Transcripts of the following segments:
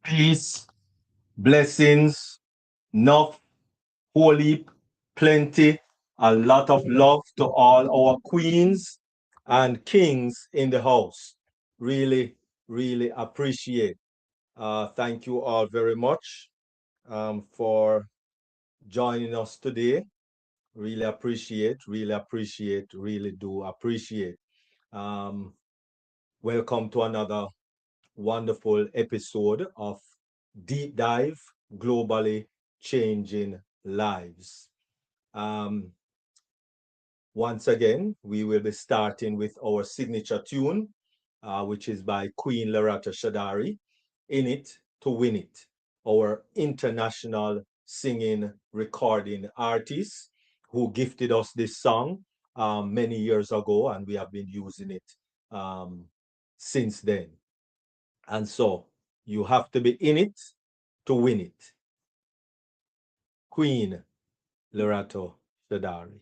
Peace, blessings, enough, holy, plenty, a lot of love to all our queens and kings in the house. Really, really appreciate. Thank you all very much for joining us today. Really do appreciate. Um, Welcome to another wonderful episode of Deep Dive Globally Changing Lives. Um, Once again, we will be starting with our signature tune, which is by Queen Loretta Shadari, In It to Win It, our international singing recording artist who gifted us this song many years ago, and we have been using it um, since then. And so you have to be in it to win it. Queen Lerato Shadari.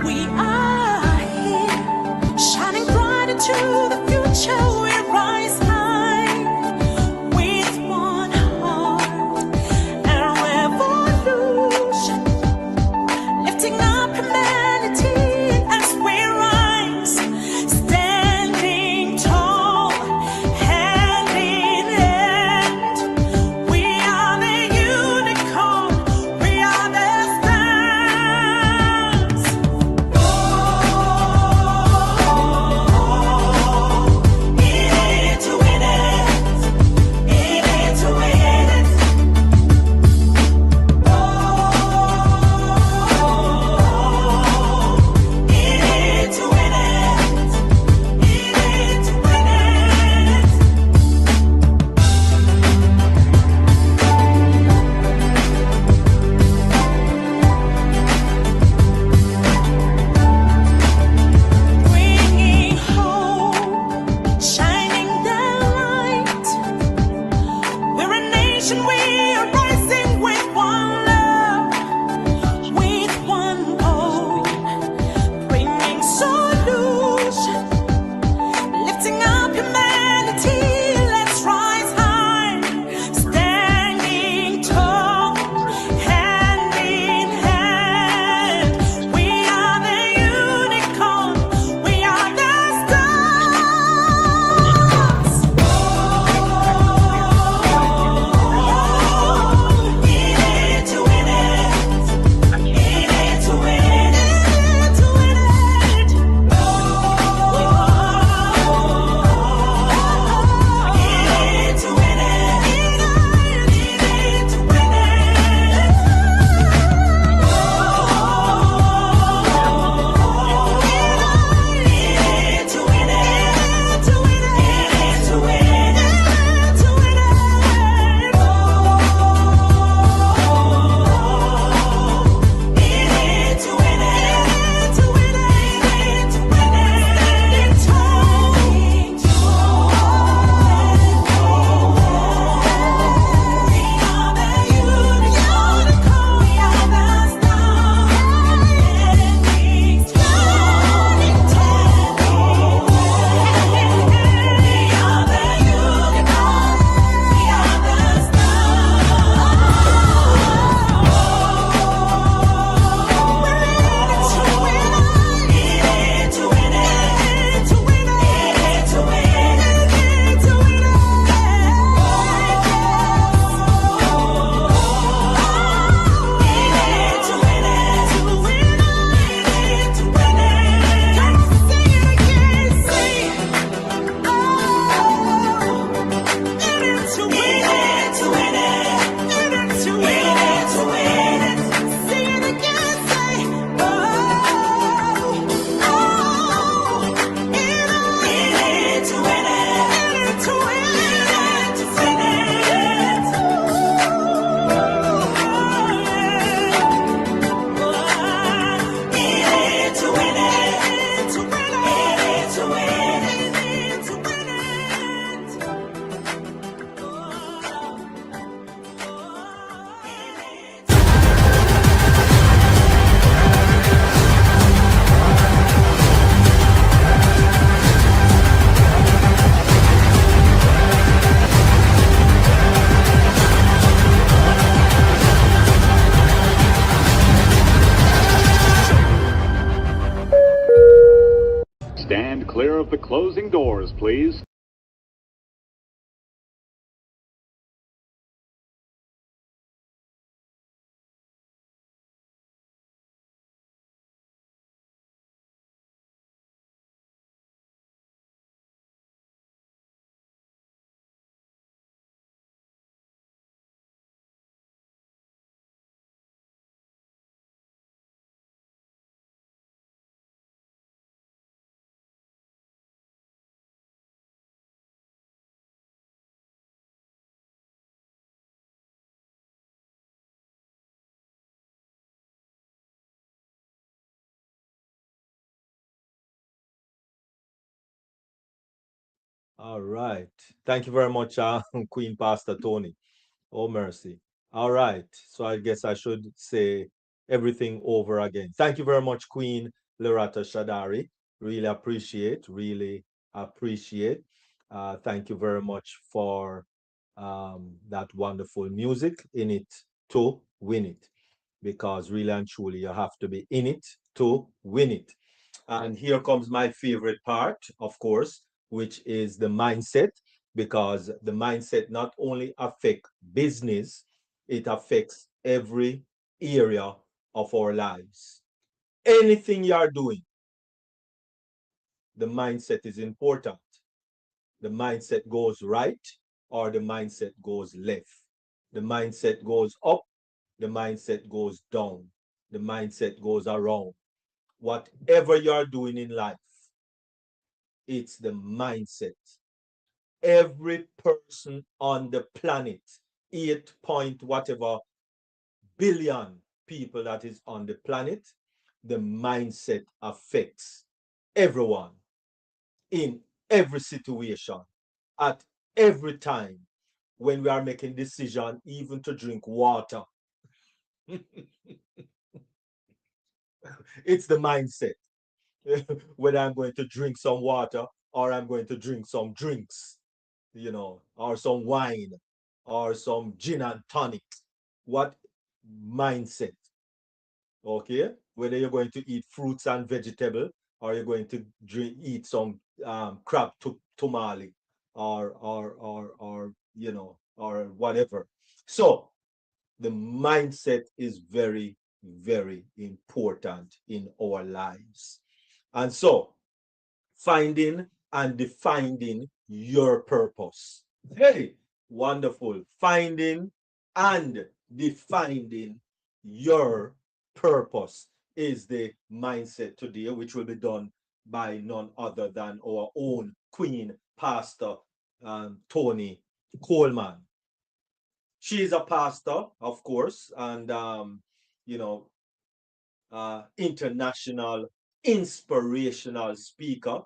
We are here Stand clear of the closing doors, please. All right. Thank you very much, Queen Pastor Tony. Oh, mercy. All right. So I guess I should say everything over again. Thank you very much, Queen Loretta Shadari. Really appreciate, really appreciate. Thank you very much for that wonderful music, In It to Win It. Because really and truly, you have to be in it to win it. And here comes my favorite part, of course, which is the mindset, because the mindset not only affects business, it affects every area of our lives. Anything you are doing, the mindset is important. The mindset goes right or the mindset goes left. The mindset goes up, the mindset goes down, the mindset goes around. Whatever you're doing in life, it's the mindset. Every person on the planet, 8 point whatever billion people that is on the planet, the mindset affects everyone in every situation, at every time when we are making decision, even to drink water. It's the mindset. Whether I'm going to drink some water or I'm going to drink some drinks, or some wine or some gin and tonic. What mindset? Okay, whether you're going to eat fruits and vegetable or you're going to eat some crab tamale or whatever. So the mindset is very, very important in our lives. And so finding and defining your purpose. Hey, wonderful. Finding and defining your purpose is the mindset today, which will be done by none other than our own Queen Pastor Tony Coleman. She is a pastor, of course, and you know, international inspirational speaker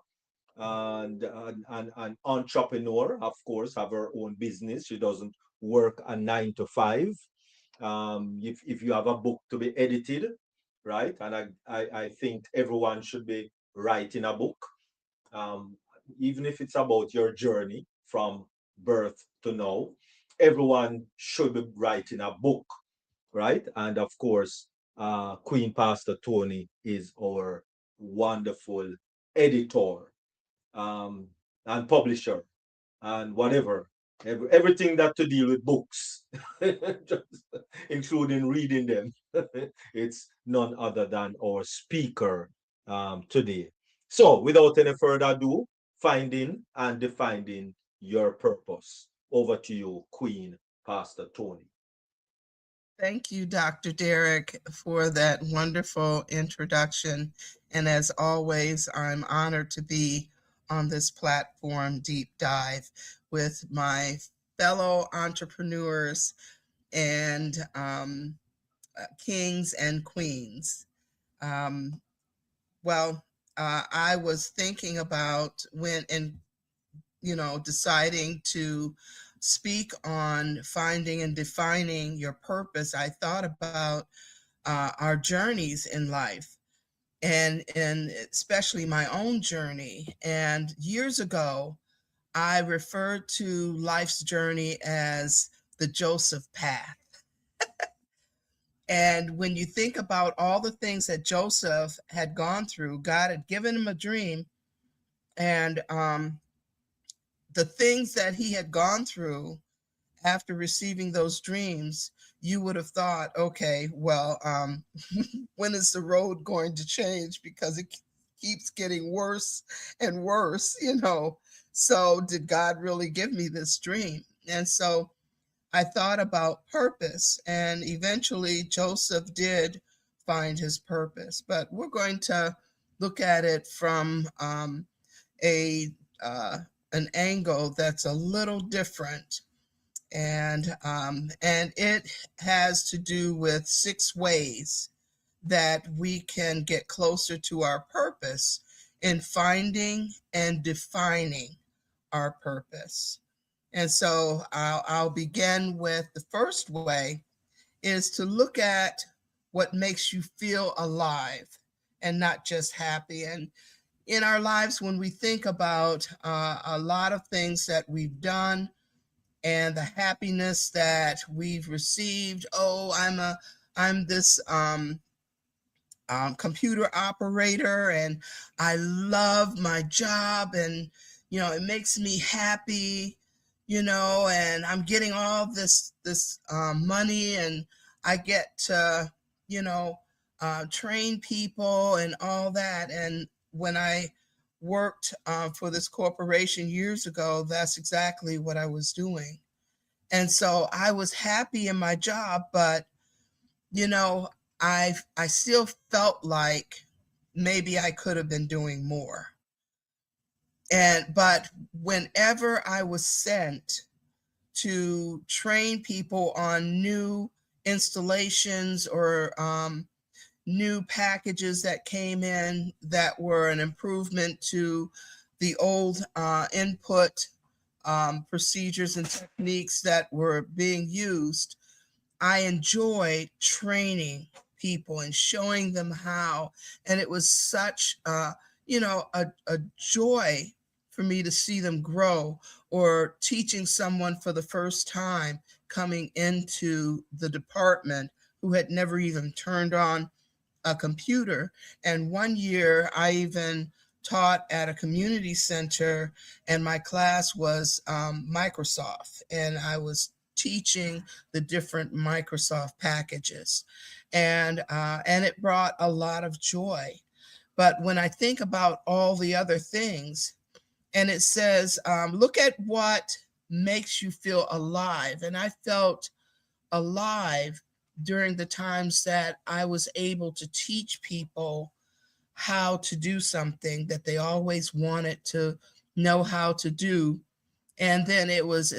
and an entrepreneur, of course, have her own business. She doesn't work a 9 to 5. If you have a book to be edited, right? And I think everyone should be writing a book, um, even if it's about your journey from birth to now. Everyone should be writing a book, right? And of course, Queen Pastor Tony is our wonderful editor, um, and publisher and whatever. Everything that to deal with books, just including reading them. It's none other than our speaker today. So, without any further ado, finding and defining your purpose. Over to you, Queen Pastor Tony. Thank you, Dr. Derek, for that wonderful introduction. And as always, I'm honored to be on this platform, Deep Dive, with my fellow entrepreneurs and kings and queens. Um, I was thinking about deciding to speak on finding and defining your purpose. I thought about our journeys in life and especially my own journey. And years ago, I referred to life's journey as the Joseph path. And when you think about all the things that Joseph had gone through, God had given him a dream, And the things that he had gone through after receiving those dreams, you would have thought, okay, well, when is the road going to change? Because it keeps getting worse and worse, you know. So, did God really give me this dream? And so I thought about purpose, and eventually Joseph did find his purpose. But we're going to look at it from a uh, an angle that's a little different, and it has to do with 6 ways that we can get closer to our purpose in finding and defining our purpose. And so I'll begin with the first way is to look at what makes you feel alive and not just happy. And in our lives, when we think about a lot of things that we've done and the happiness that we've received, oh, I'm this computer operator, and I love my job, and it makes me happy, and I'm getting all this money, and I get to train people and all that. And when I worked for this corporation years ago, that's exactly what I was doing. And so I was happy in my job, but you know, I still felt like maybe I could have been doing more. But whenever I was sent to train people on new installations or new packages that came in that were an improvement to the old input procedures and techniques that were being used, I enjoyed training people and showing them how. And it was such a joy for me to see them grow, or teaching someone for the first time coming into the department who had never even turned on a computer. And one year I even taught at a community center, and my class was Microsoft, and I was teaching the different Microsoft packages, and it brought a lot of joy. But when I think about all the other things, and it says, look at what makes you feel alive, and I felt alive during the times that I was able to teach people how to do something that they always wanted to know how to do. And then it was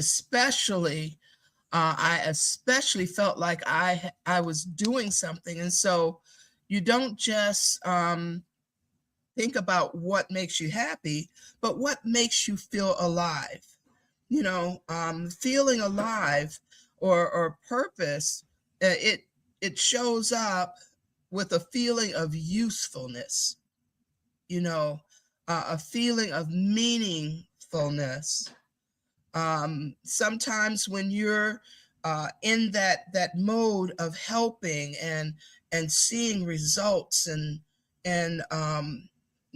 I especially felt like I was doing something. And so you don't just think about what makes you happy, but what makes you feel alive. Feeling alive or purpose, it shows up with a feeling of usefulness, a feeling of meaningfulness. Sometimes when you're in that mode of helping and seeing results and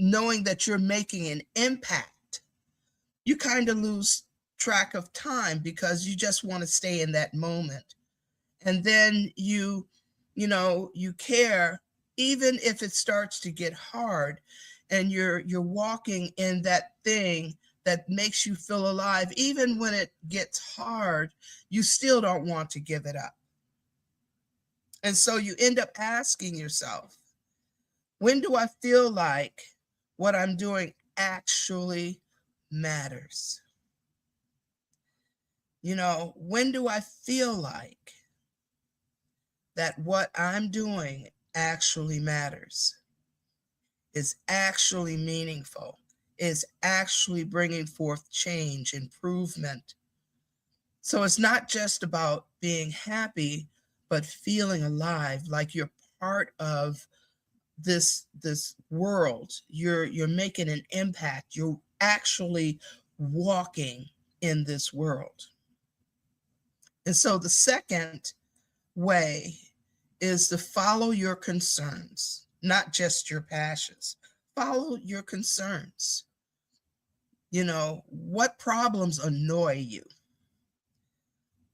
knowing that you're making an impact, you kind of lose track of time because you just want to stay in that moment. And then you care, even if it starts to get hard, and you're walking in that thing that makes you feel alive. Even when it gets hard, you still don't want to give it up. And so you end up asking yourself, when do I feel like what I'm doing actually matters? When do I feel like that what I'm doing actually matters, is actually meaningful, is actually bringing forth change, improvement? So it's not just about being happy, but feeling alive, like you're part of this world. You're making an impact. You're actually walking in this world. And so the second way is to follow your concerns, not just your passions. Follow your concerns. What problems annoy you?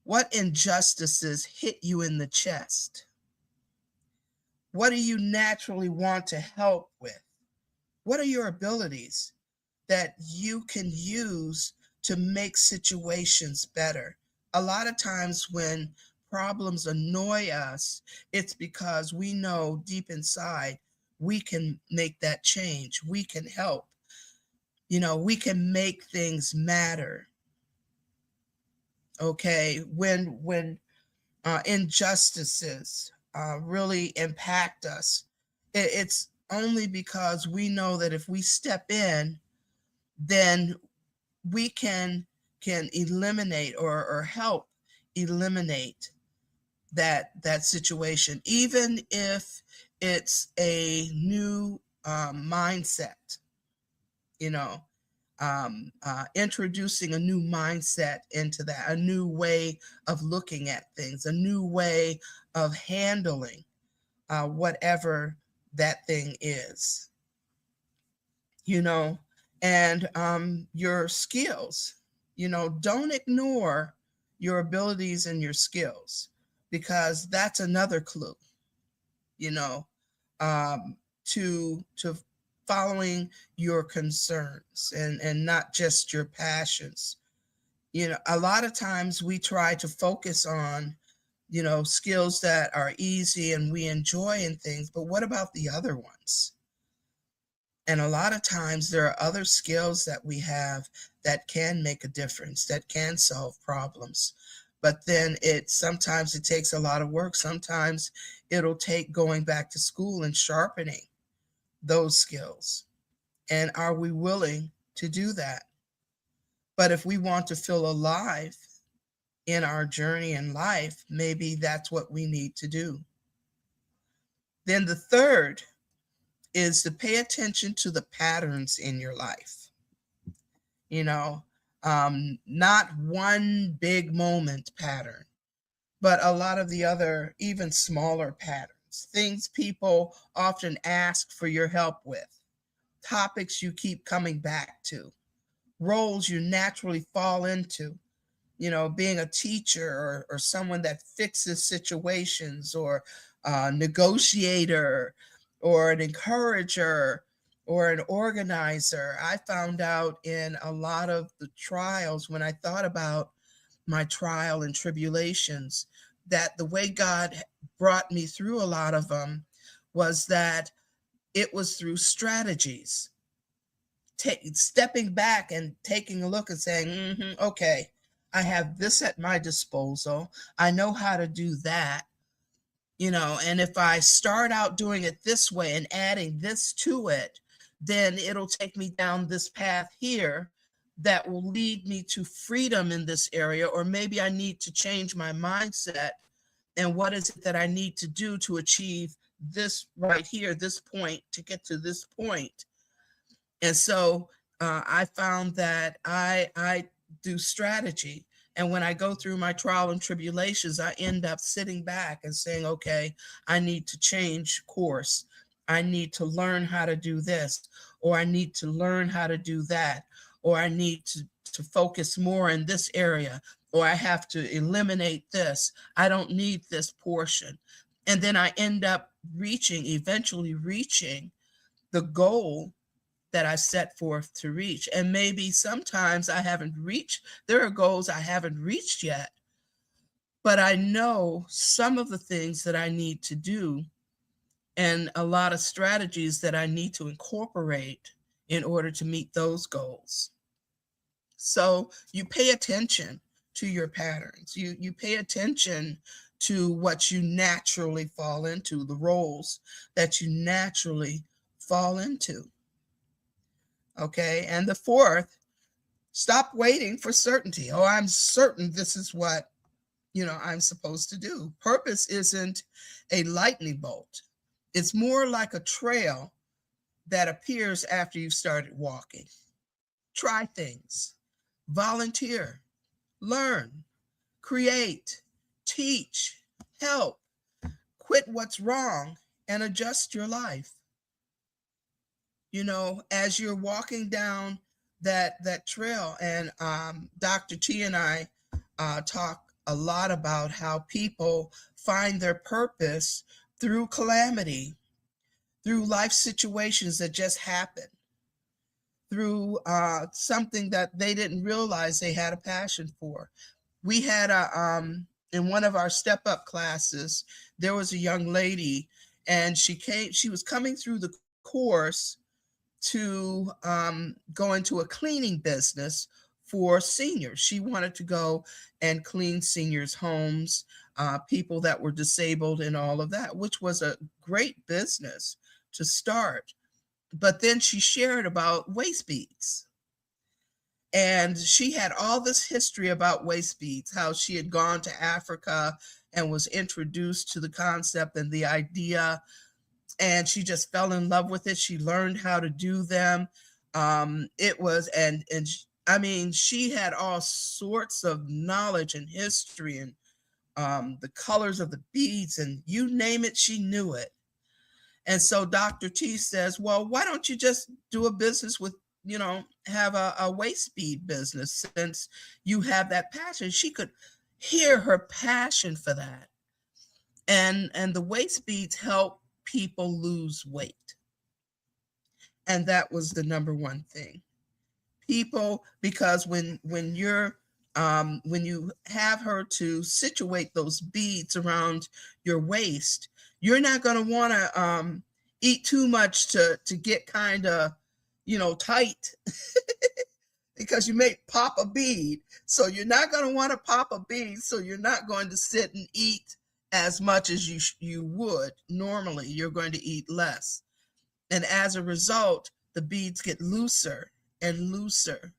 What injustices hit you in the chest? What do you naturally want to help with? What are your abilities that you can use to make situations better? A lot of times when problems annoy us, it's because we know deep inside we can make that change. We can help. We can make things matter. Okay, when injustices really impact us, it's only because we know that if we step in, then we can eliminate or help eliminate that situation, even if it's a new mindset. You know, introducing a new mindset into that, a new way of looking at things, a new way of handling whatever that thing is, you know, and your skills. Don't ignore your abilities and your skills, because that's another clue, you know, to following your concerns and not just your passions. A lot of times we try to focus on, skills that are easy and we enjoy and things, but what about the other ones? And a lot of times there are other skills that we have that can make a difference, that can solve problems. But then sometimes it takes a lot of work. Sometimes it'll take going back to school and sharpening those skills. And are we willing to do that? But if we want to feel alive in our journey in life, maybe that's what we need to do. Then the third is to pay attention to the patterns in your life. You know, not one big moment pattern, but a lot of the other, even smaller patterns, things people often ask for your help with, topics you keep coming back to, roles you naturally fall into. Being a teacher or someone that fixes situations, or a negotiator, or an encourager, or an organizer. I found out in a lot of the trials, when I thought about my trial and tribulations, that the way God brought me through a lot of them was that it was through strategies. Stepping back and taking a look and saying, okay, I have this at my disposal. I know how to do that. And if I start out doing it this way and adding this to it, then it'll take me down this path here that will lead me to freedom in this area. Or maybe I need to change my mindset. And what is it that I need to do to achieve this right here, this point, to get to this point? And so I found that I do strategy. And when I go through my trial and tribulations, I end up sitting back and saying, okay, I need to change course. I need to learn how to do this, or I need to learn how to do that, or I need to focus more in this area, or I have to eliminate this. I don't need this portion. And then I end up eventually reaching the goal that I set forth to reach. And maybe sometimes I haven't reached, there are goals I haven't reached yet, but I know some of the things that I need to do and a lot of strategies that I need to incorporate in order to meet those goals. So you pay attention to your patterns. You pay attention to what you naturally fall into, the roles that you naturally fall into. Okay. And the fourth, stop waiting for certainty. Oh, I'm certain this is what, I'm supposed to do. Purpose isn't a lightning bolt. It's more like a trail that appears after you've started walking. Try things, volunteer, learn, create, teach, help, quit what's wrong, and adjust your life. As you're walking down that trail. And Dr. T and I talk a lot about how people find their purpose through calamity, through life situations that just happen, through something that they didn't realize they had a passion for. We had in one of our step up classes, there was a young lady, and she was coming through the course to go into a cleaning business for seniors. She wanted to go and clean seniors' homes, people that were disabled, and all of that, which was a great business to start. But then she shared about waist beads. And she had all this history about waist beads, how she had gone to Africa and was introduced to the concept and the idea, and she just fell in love with it. She learned how to do them. It was, I mean, she had all sorts of knowledge and history, and the colors of the beads, and you name it, she knew it. And so Dr. T says, well, why don't you just do a business with, have a waist bead business, since you have that passion? She could hear her passion for that. And the waist beads help people lose weight. And that was the number one thing. People, because when you have her to situate those beads around your waist, you're not going to want to eat too much to get kind of, tight because you may pop a bead. So you're not going to want to pop a bead. So you're not going to sit and eat as much as you would normally. You're going to eat less. And as a result, the beads get looser and looser,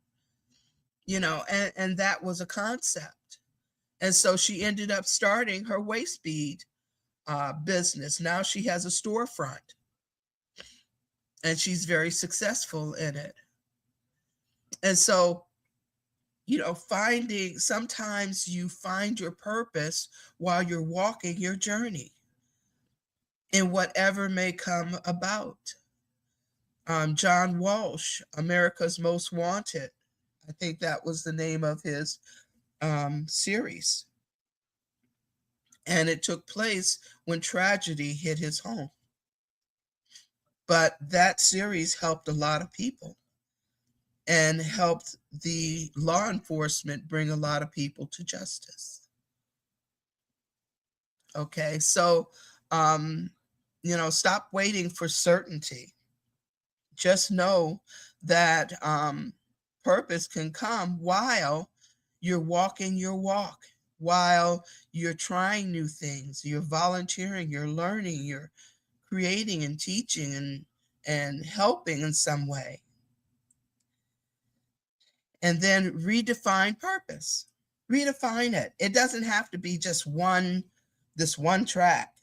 and that was a concept. And so she ended up starting her waist bead business. Now she has a storefront, and she's very successful in it. And so, sometimes you find your purpose while you're walking your journey in whatever may come about. John Walsh, America's Most Wanted, I think that was the name of his series. And it took place when tragedy hit his home. But that series helped a lot of people and helped the law enforcement bring a lot of people to justice. Okay, so, stop waiting for certainty. Just know that purpose can come while you're walking your walk, while you're trying new things, you're volunteering, you're learning, you're creating and teaching and helping in some way. And then redefine purpose. Redefine it. It doesn't have to be just this one track.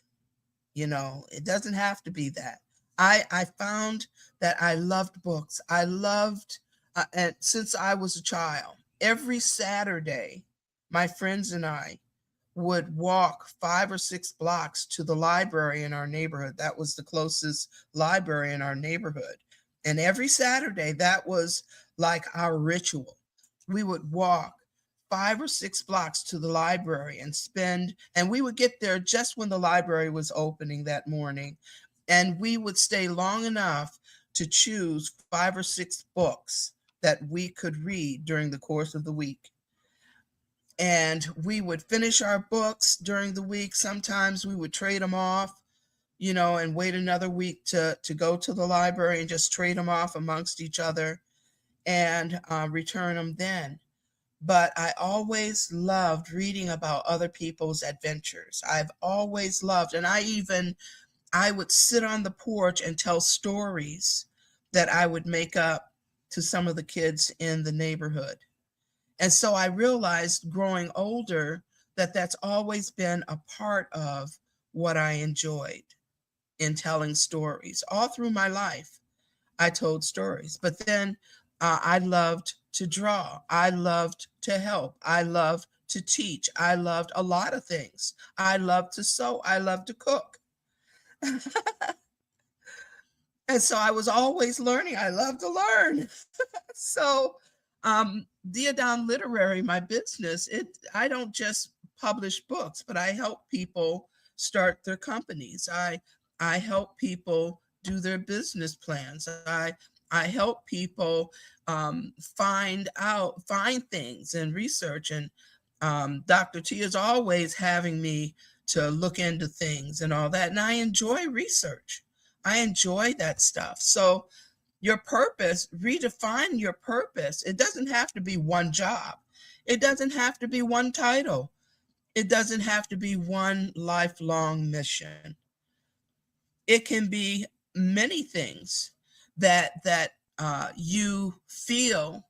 It doesn't have to be that. I found that I loved books. I loved, and since I was a child, every Saturday, my friends and I would walk 5 or 6 blocks to the library in our neighborhood. That was the closest library in our neighborhood. And every Saturday, that was like our ritual. We would walk 5 or 6 blocks to the library and we would get there just when the library was opening that morning. And we would stay long enough to choose 5 or 6 books that we could read during the course of the week. And we would finish our books during the week. Sometimes we would trade them off, and wait another week to go to the library and just trade them off amongst each other and return them then. But I always loved reading about other people's adventures. I've always loved, and I would sit on the porch and tell stories that I would make up to some of the kids in the neighborhood. And so I realized growing older that that's always been a part of what I enjoyed in telling stories. All through my life, I told stories. But then I loved to draw. I loved to help. I loved to teach. I loved a lot of things. I loved to sew. I loved to cook. And so I was always learning. I love to learn. So Diadem Literary, my business, I don't just publish books, but I help people start their companies. I help people do their business plans. I help people find things and research. And Dr. T is always having me to look into things and all that. And I enjoy research. I enjoy that stuff. So your purpose, redefine your purpose. It doesn't have to be one job. It doesn't have to be one title. It doesn't have to be one lifelong mission. It can be many things that you feel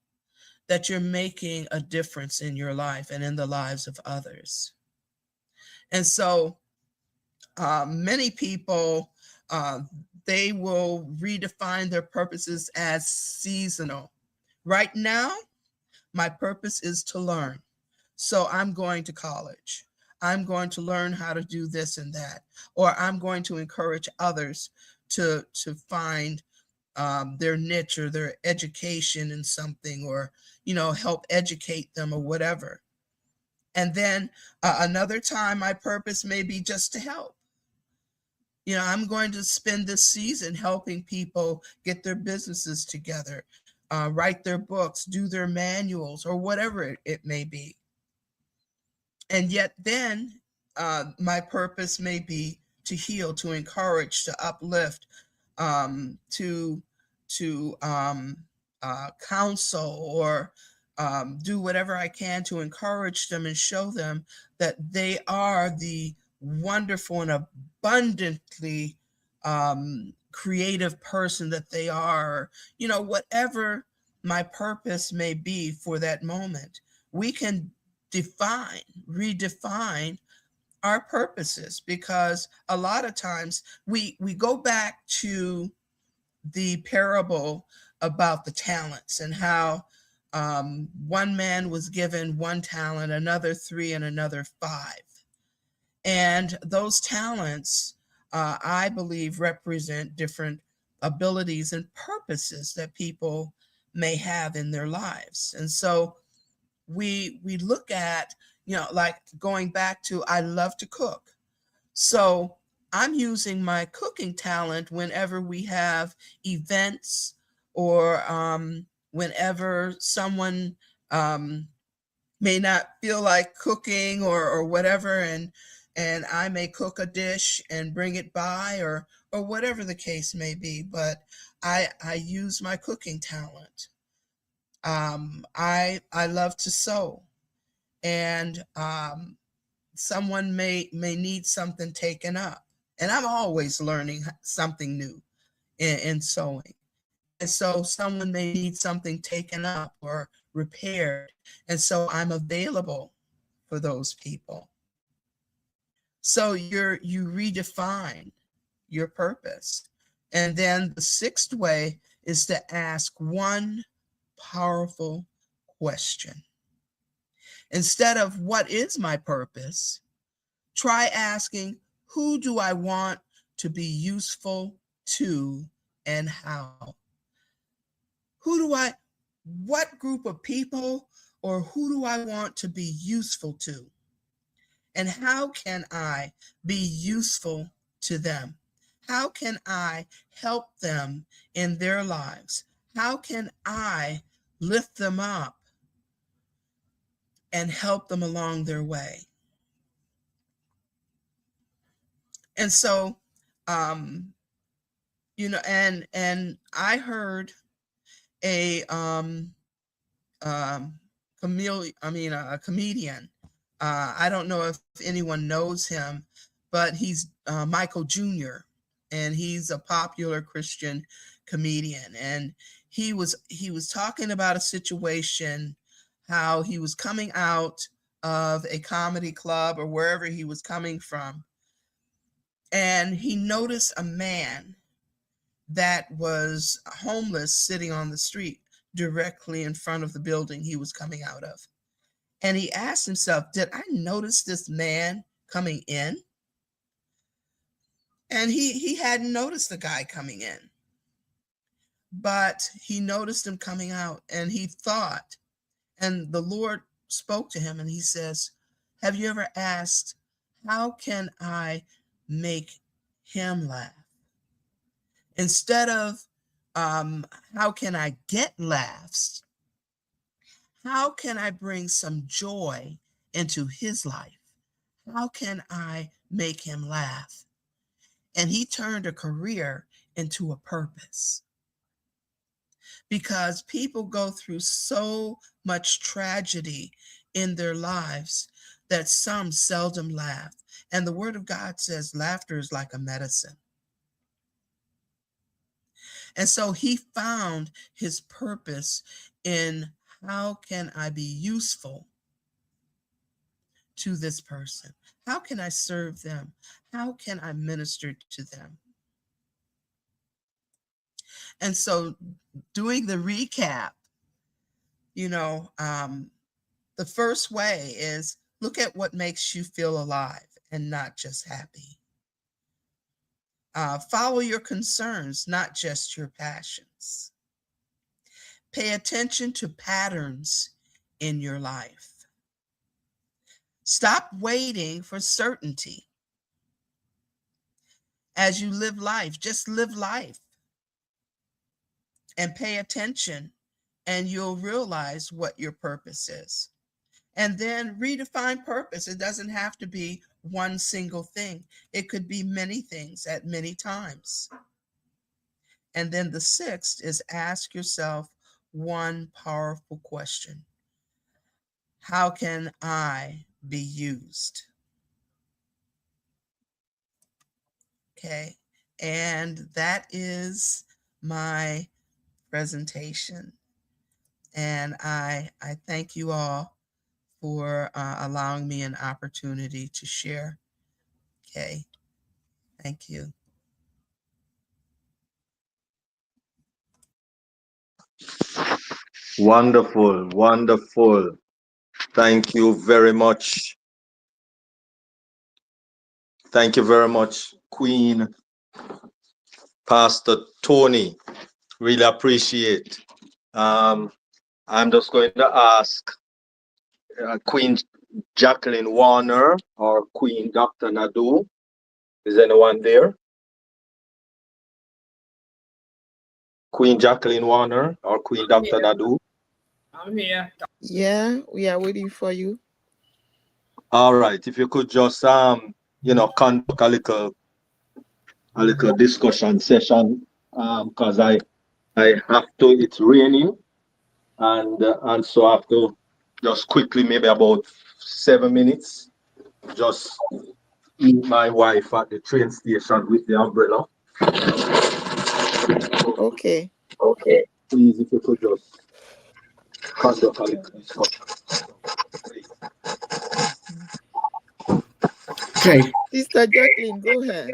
that you're making a difference in your life and in the lives of others. And so many people, they will redefine their purposes as seasonal. Right now, my purpose is to learn. So I'm going to college. I'm going to learn how to do this and that. Or I'm going to encourage others to find their niche or their education in something, or, help educate them or whatever. And then another time, my purpose may be just to help. I'm going to spend this season helping people get their businesses together, write their books, do their manuals, or whatever it may be. And yet then my purpose may be to heal, to encourage, to uplift, to counsel, or do whatever I can to encourage them and show them that they are the wonderful and abundantly creative person that they are. Whatever my purpose may be for that moment, we can redefine our purposes, because a lot of times we go back to the parable about the talents, and how one man was given 1 talent, another 3, and another 5. And those talents, I believe, represent different abilities and purposes that people may have in their lives. And so we look at, like going back to, I love to cook. So I'm using my cooking talent whenever we have events, or whenever someone may not feel like cooking, or whatever, and I may cook a dish and bring it by, or whatever the case may be. But I use my cooking talent. I love to sew, and someone may need something taken up, and I'm always learning something new in sewing. And so someone may need something taken up or repaired, and so I'm available for those people. So you redefine your purpose. And then the 6th way is to ask one powerful question. Instead of what is my purpose, try asking, who do I want to be useful to, and how? What group of people, or who do I want to be useful to? And how can I be useful to them? How can I help them in their lives? How can I lift them up and help them along their way? And so, and I heard a comedian. I don't know if anyone knows him, but he's Michael Jr., and he's a popular Christian comedian. And he was talking about a situation, how he was coming out of a comedy club or wherever he was coming from, and he noticed a man that was homeless sitting on the street directly in front of the building he was coming out of. And he asked himself, did I notice this man coming in? And he hadn't noticed the guy coming in. But he noticed him coming out, and he thought, and the Lord spoke to him, and he says, have you ever asked, how can I make him laugh? Instead of how can I get laughs? How can I bring some joy into his life? How can I make him laugh? And he turned a career into a purpose. Because people go through so much tragedy in their lives that some seldom laugh. And the Word of God says laughter is like a medicine. And so he found his purpose in how can I be useful to this person? How can I serve them? How can I minister to them? And so doing the recap, the first way is look at what makes you feel alive and not just happy. Follow your concerns, not just your passions. Pay attention to patterns in your life. Stop waiting for certainty. As you live life, just live life and pay attention, and you'll realize what your purpose is. And then redefine purpose. It doesn't have to be one single thing. It could be many things at many times. And then the sixth is ask yourself one powerful question. How can I be used? Okay. And that is my presentation. And I thank you all for allowing me an opportunity to share. Okay. Thank you. Wonderful, wonderful. Thank you very much. Thank you very much, Queen Pastor Tony. Really appreciate. I'm just going to ask Queen Jacqueline Warner or Queen Dr. Nadu. Is anyone there? Queen Jacqueline Warner or Queen Dr. Nadu? I'm here. Yeah, we are waiting for you. All right. If you could just conduct a little discussion session, because I have to. It's raining, and so I have to just quickly, maybe about 7 minutes, just meet my wife at the train station with the umbrella. Okay. Okay. Please, if you could just conduct a little discussion. Okay. Sister Jacqueline, go ahead.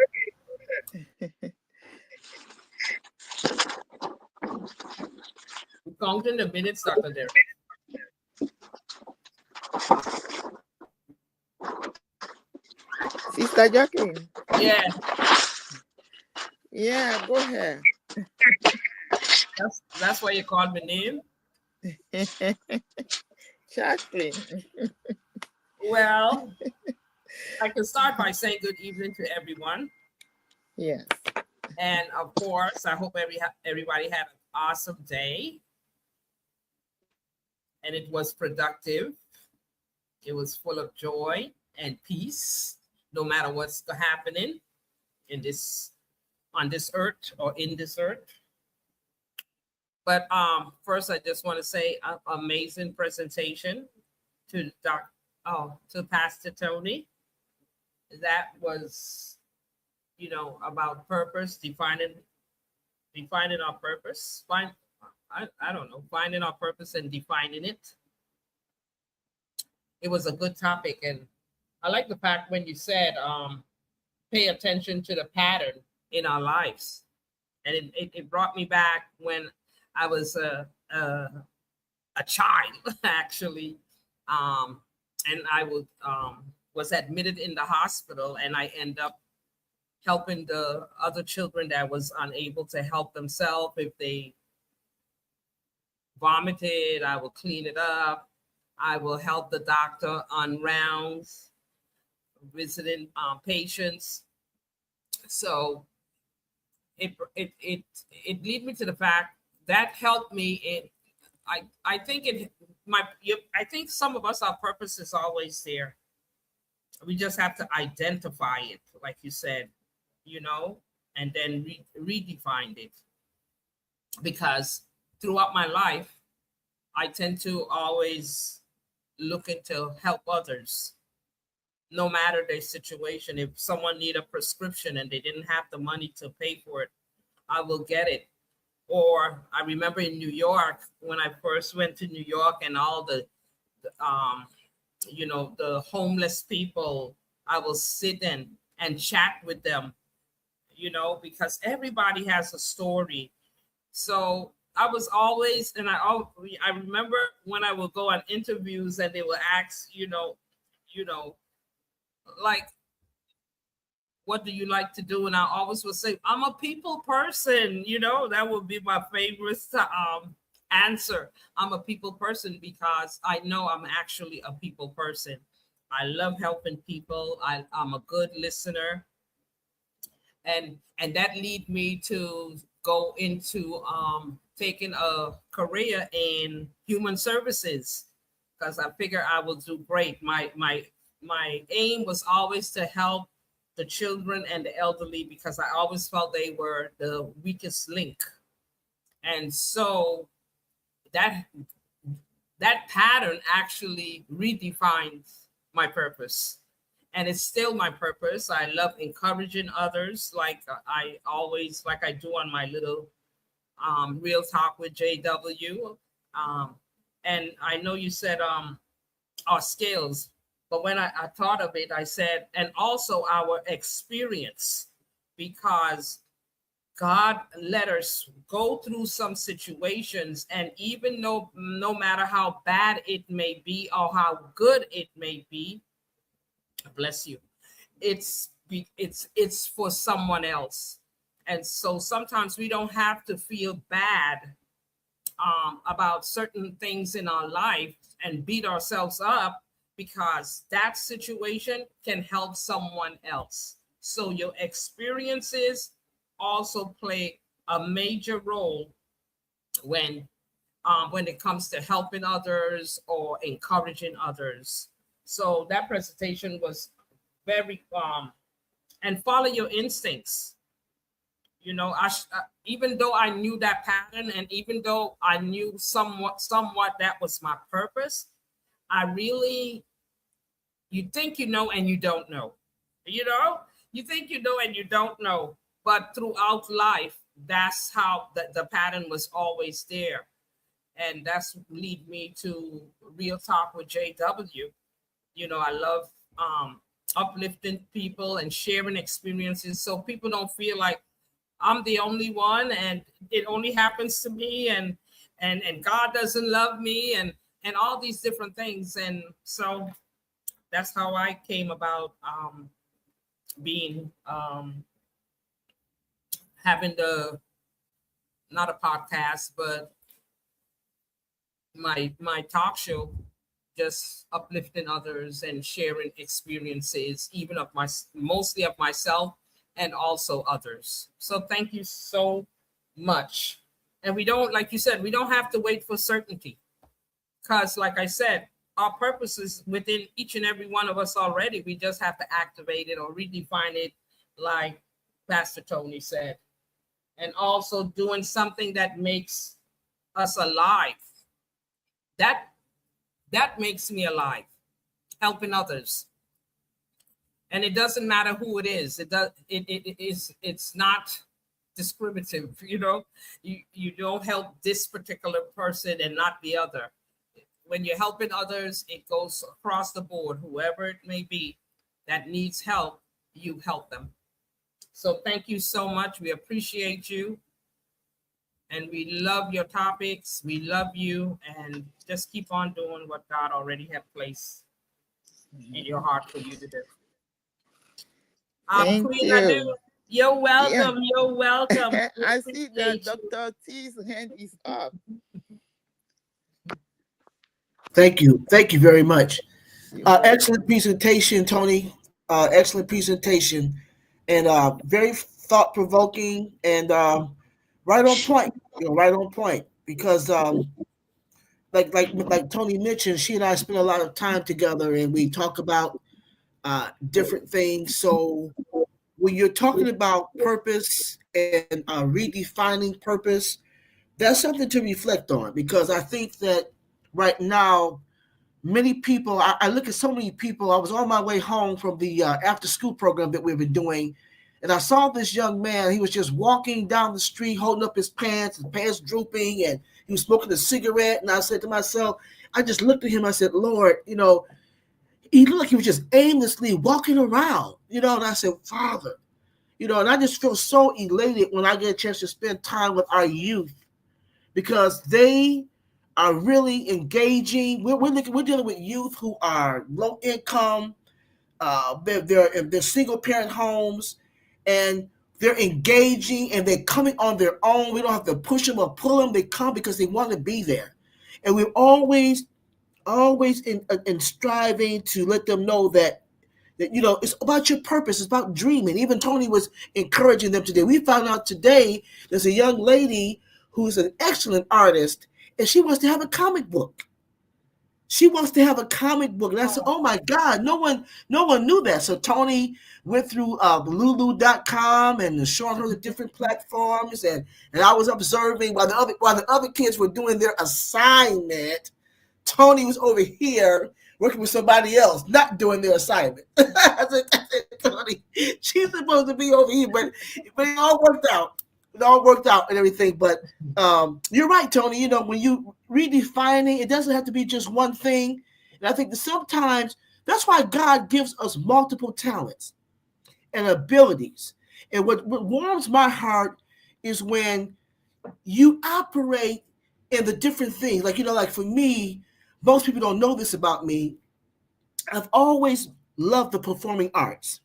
Counting the minutes, Dr. Derek. Sister Jacqueline. Yeah. Yeah, go ahead. That's why you called my name. Jacqueline. Well, I can start by saying good evening to everyone. Yes. And of course, I hope everybody had an awesome day. And it was productive. It was full of joy and peace, no matter what's happening on this earth or in this earth. But first, I just want to say amazing presentation to Pastor Tony. That was, about purpose, defining our purpose. I don't know, finding our purpose and defining it. It was a good topic, and I like the fact when you said pay attention to the pattern in our lives, and it brought me back when I was a child actually, and I was admitted in the hospital, and I end up helping the other children that was unable to help themselves if they vomited, I will clean it up. I will help the doctor on rounds, visiting patients. So it lead me to the fact that helped me in. I think I think some of us, our purpose is always there. We just have to identify it, like you said, and then redefine it. Because throughout my life, I tend to always looking to help others, no matter their situation. If someone need a prescription and they didn't have the money to pay for it, I will get it. Or I remember in New York, when I first went to New York, and all the the homeless people, I will sit in and chat with them, because everybody has a story. So I was always, and I remember when I would go on interviews and they would ask, like, what do you like to do? And I always would say, I'm a people person. That would be my favorite answer. I'm a people person because I know I'm actually a people person. I love helping people. I'm a good listener. And that lead me to go into taking a career in human services, because I figure I will do great. My aim was always to help the children and the elderly, because I always felt they were the weakest link. And so that pattern actually redefines my purpose. And it's still my purpose. I love encouraging others, like I do on my little Real Talk with JW. And I know you said our skills, but when I thought of it, I said, and also our experience, because God let us go through some situations, and even though no matter how bad it may be or how good it may be, bless you, it's for someone else. And so sometimes we don't have to feel bad about certain things in our life and beat ourselves up, because that situation can help someone else. So your experiences also play a major role when it comes to helping others or encouraging others. So that presentation was very and follow your instincts. Even though I knew that pattern, and even though I knew somewhat that was my purpose, you think you know and you don't know. You think you know and you don't know. But throughout life, that's how the pattern was always there. And that's lead me to Real Talk with JW. I love uplifting people and sharing experiences, so people don't feel like I'm the only one and it only happens to me, and God doesn't love me, and all these different things. And so that's how I came about being having not a podcast, but my talk show, just uplifting others and sharing experiences, even mostly of myself and also others. So thank you so much. And we don't, like you said, we don't have to wait for certainty, because like I said, our purpose is within each and every one of us already. We just have to activate it or redefine it, like Pastor Tony said. And also doing something that makes us alive. That makes me alive, helping others. And it doesn't matter who it is. It's not discriminative. You don't help this particular person and not the other. When you're helping others, it goes across the board. Whoever it may be that needs help, you help them. So thank you so much. We appreciate you. And we love your topics. We love you. And just keep on doing what God already had placed in your heart for you to do. Thank Queen you. Adu, you're welcome. Yeah. You're welcome. I see that Dr. T's hand is up. Thank you very much. You're welcome. Excellent presentation, Tony. Excellent presentation, and very thought provoking and right on point. Right on point because like Tony mentioned, she and I spend a lot of time together, and we talk about different things. So when you're talking about purpose and redefining purpose, that's something to reflect on because I think that right now many people I look at so many people. I was on my way home from the after school program that we've been doing, and I saw this young man. He was just walking down the street holding up his pants drooping, and he was smoking a cigarette. And I said to myself, I just looked at him. I said, Lord, he looked like he was just aimlessly walking around, and I said, Father, and I just feel so elated when I get a chance to spend time with our youth because they are really engaging. We're dealing with youth who are low income, they're single parent homes, and they're engaging and they're coming on their own. We don't have to push them or pull them. They come because they want to be there, and we're always in striving to let them know that it's about your purpose. It's about dreaming. Even Tony was encouraging them today. We found out today there's a young lady who's an excellent artist, and she wants to have a comic book. She wants to have a comic book. And I said, oh my God, no one knew that. So Tony went through lulu.com and showing her the different platforms, and I was observing while the other kids were doing their assignment. Tony was over here working with somebody else, not doing their assignment. I said, Tony, she's supposed to be over here, but it all worked out. It all worked out and everything. But you're right, Tony. When you redefining, it doesn't have to be just one thing. And I think that sometimes that's why God gives us multiple talents and abilities. And what warms my heart is when you operate in the different things. Like for me, most people don't know this about me. I've always loved the performing arts.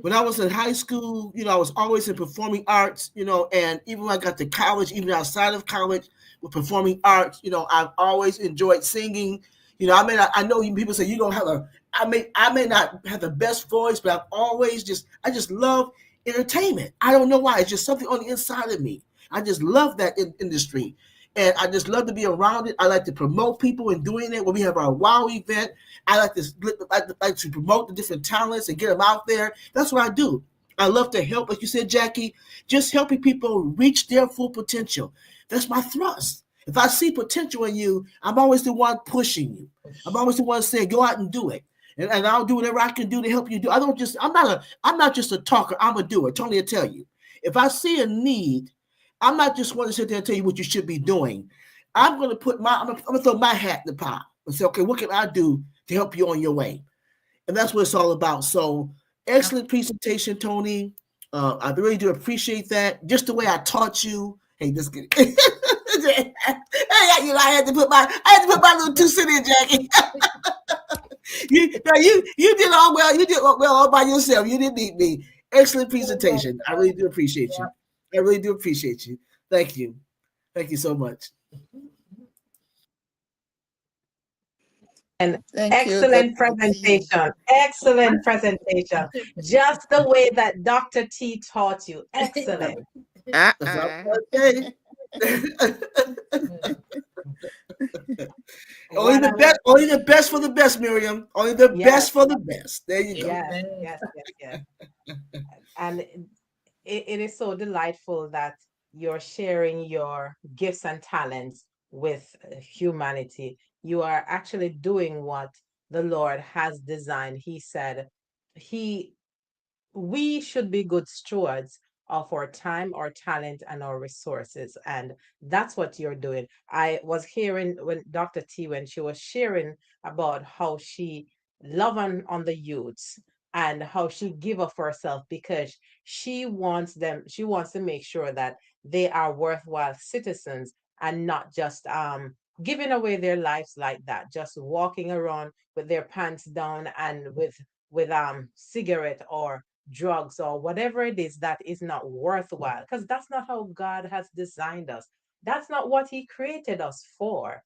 When I was in high school, I was always in performing arts, and even when I got to college, even outside of college with performing arts, I've always enjoyed singing. I know people say you don't have I may not have the best voice, but I just love entertainment. I don't know why. It's just something on the inside of me. I just love that industry. And I just love to be around it. I like to promote people in doing it. When we have our WOW event, I like to promote the different talents and get them out there. That's what I do. I love to help, like you said, Jackie, just helping people reach their full potential. That's my thrust. If I see potential in you, I'm always the one pushing you. I'm always the one saying, go out and do it. And I'll do whatever I can do to help you do. I'm not just a talker, I'm a doer. Tony will tell you. If I see a need, I'm not just want to sit there and tell you what you should be doing. I'm gonna throw my hat in the pot and say, okay, what can I do to help you on your way? And that's what it's all about. So excellent presentation, Tony. I really do appreciate that. Just the way I taught you. Hey, just kidding. I had to put my little 2 cents in, Jackie. you did all well. You did well all by yourself. You didn't need me. Excellent presentation. I really do appreciate you. I really do appreciate you. Thank you. Thank you so much. And Thank you, excellent Dr. T. presentation. Excellent presentation. Just the way that Dr. T taught you. Excellent. That's all Uh-uh. Only the best. Only the best for the best, Miriam. Only the Yes, best for the best. There you go. yes, yes, yes, yes. And it is so delightful that you're sharing your gifts and talents with humanity. You are actually doing what the Lord has designed. He said he we should be good stewards of our time, our talent, and our resources. And that's what you're doing. I was hearing when Dr. T, when she was sharing about how she love on the youths and how she give of herself because she wants to make sure that they are worthwhile citizens and not just giving away their lives like that, just walking around with their pants down and with cigarette or drugs or whatever it is that is not worthwhile, because that's not how God has designed us. That's not what he created us for.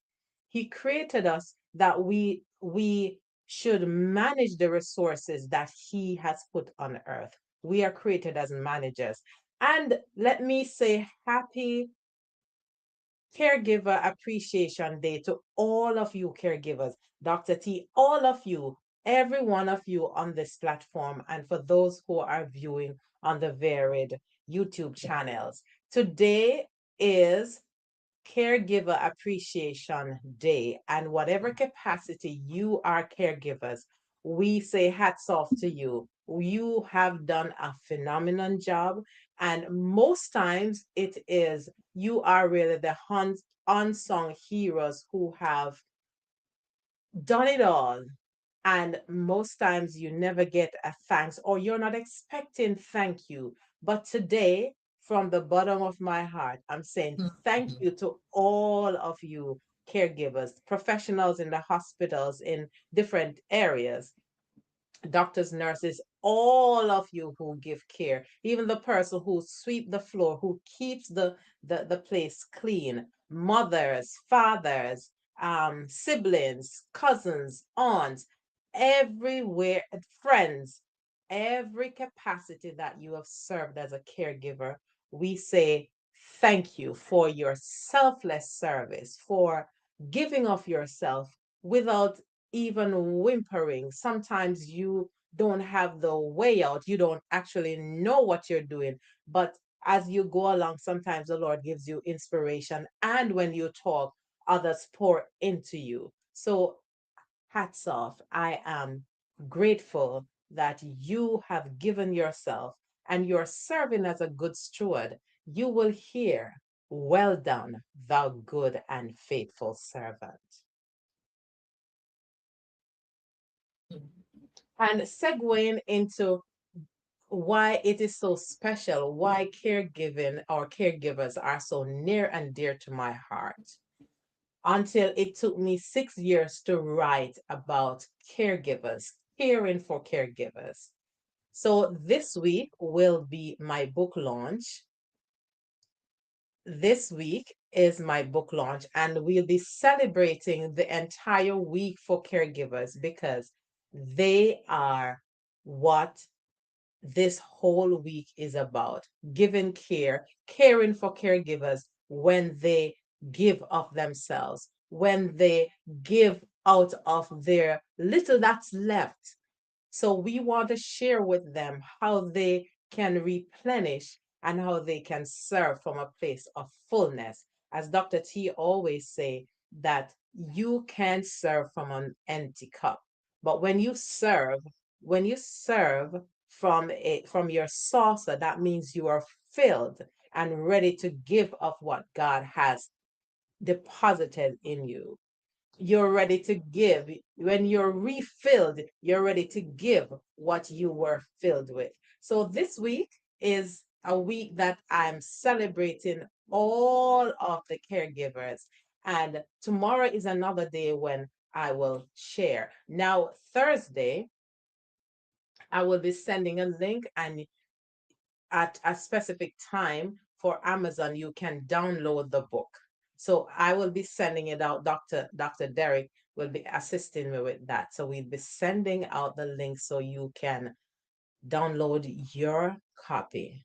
He created us that we should manage the resources that he has put on earth. We are created as managers. And let me say happy Caregiver Appreciation Day to all of you caregivers, Dr. T, all of you, every one of you on this platform, and for those who are viewing on the varied YouTube channels. Today is Caregiver Appreciation Day, and whatever capacity you are caregivers, we say hats off to you. You have done a phenomenal job, and most times it is you are really the unsung heroes who have done it all. And most times you never get a thanks or you're not expecting thank you. But today, from the bottom of my heart, I'm saying thank you to all of you caregivers, professionals in the hospitals in different areas, doctors, nurses, all of you who give care, even the person who sweep the floor, who keeps the place clean, mothers, fathers, siblings, cousins, aunts, everywhere, friends, every capacity that you have served as a caregiver, we say thank you for your selfless service, for giving of yourself without even whimpering. Sometimes you don't have the way out. You don't actually know what you're doing. But as you go along, sometimes the Lord gives you inspiration. And when you talk, others pour into you. So hats off. I am grateful that you have given yourself and you're serving as a good steward. You will hear, well done, thou good and faithful servant. And segueing into why it is so special, why caregiving or caregivers are so near and dear to my heart. Until it took me 6 years to write about caregivers, caring for caregivers. So this week will be my book launch. This week is my book launch, and we'll be celebrating the entire week for caregivers because they are what this whole week is about: giving care, caring for caregivers when they give of themselves, when they give out of their little that's left. So we want to share with them how they can replenish and how they can serve from a place of fullness. As Dr. T always say, that you can serve from an empty cup. But when you serve from your saucer, that means you are filled and ready to give of what God has deposited in you. You're ready to give. When you're refilled, you're ready to give what you were filled with. So this week is a week that I'm celebrating all of the caregivers. And tomorrow is another day when I will share. Now, Thursday, I will be sending a link, and at a specific time for Amazon, you can download the book. So I will be sending it out. Dr. Derek will be assisting me with that. So we'll be sending out the link so you can download your copy.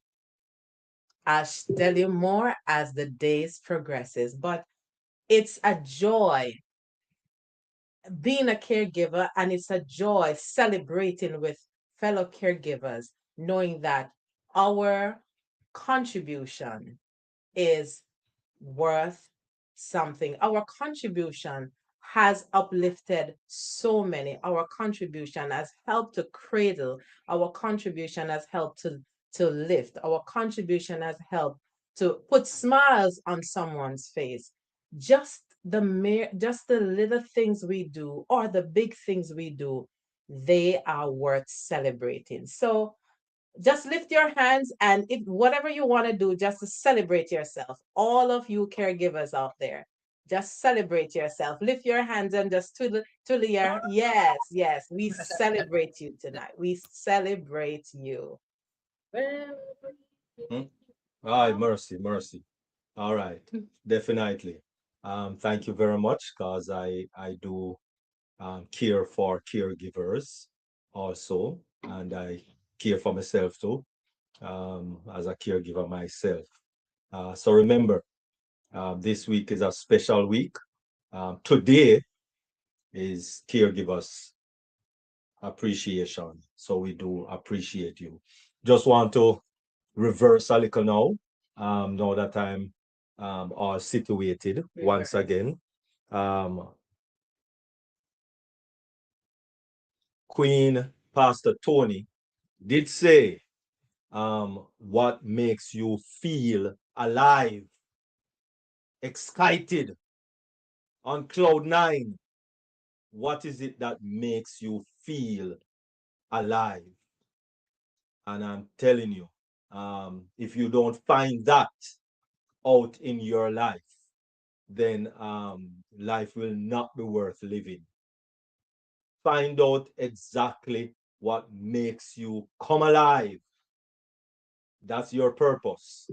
I'll tell you more as the days progresses, but it's a joy being a caregiver, and it's a joy celebrating with fellow caregivers, knowing that our contribution is worth something. Our contribution has uplifted so many. Our contribution has helped to cradle. Our contribution has helped to lift. Our contribution has helped to put smiles on someone's face. Just the little things we do or the big things we do, they are worth celebrating. So just lift your hands, and if whatever you want to do, just to celebrate yourself. All of you caregivers out there, just celebrate yourself. Lift your hands and just twiddle your, yes, yes, we celebrate you tonight. We celebrate you. Hmm? Aye, mercy, mercy. All right, definitely. Thank you very much, because I do care for caregivers also, and I care for myself too, as a caregiver myself. So remember, this week is a special week. Today is Caregivers Appreciation. So we do appreciate you. Just want to reverse a little now that I'm all situated once again. Queen Pastor Tony did say, what makes you feel alive, excited, on cloud nine? What is it that makes you feel alive? And I'm telling you, if you don't find that out in your life, then life will not be worth living. Find out exactly what makes you come alive. That's your purpose.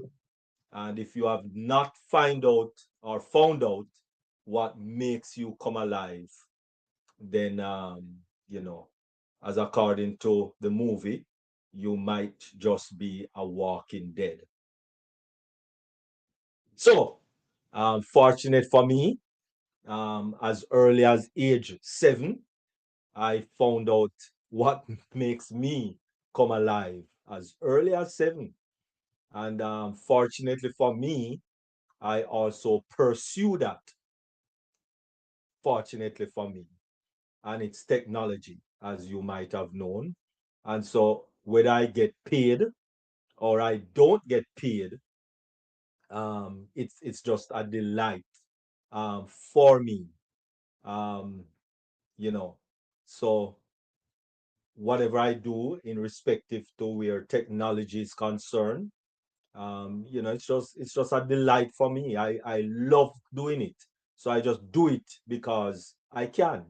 And if you have not found out what makes you come alive, then as according to the movie, you might just be a walking dead. So, fortunate for me, as early as age 7, I found out what makes me come alive as early as 7. And fortunately for me, I also pursue that. Fortunately for me. And it's technology, as you might have known. And so whether I get paid or I don't get paid, it's just a delight for me. Um, you know, so whatever I do in respective to where technology is concerned, it's just a delight for me. I love doing it. So I just do it because I can.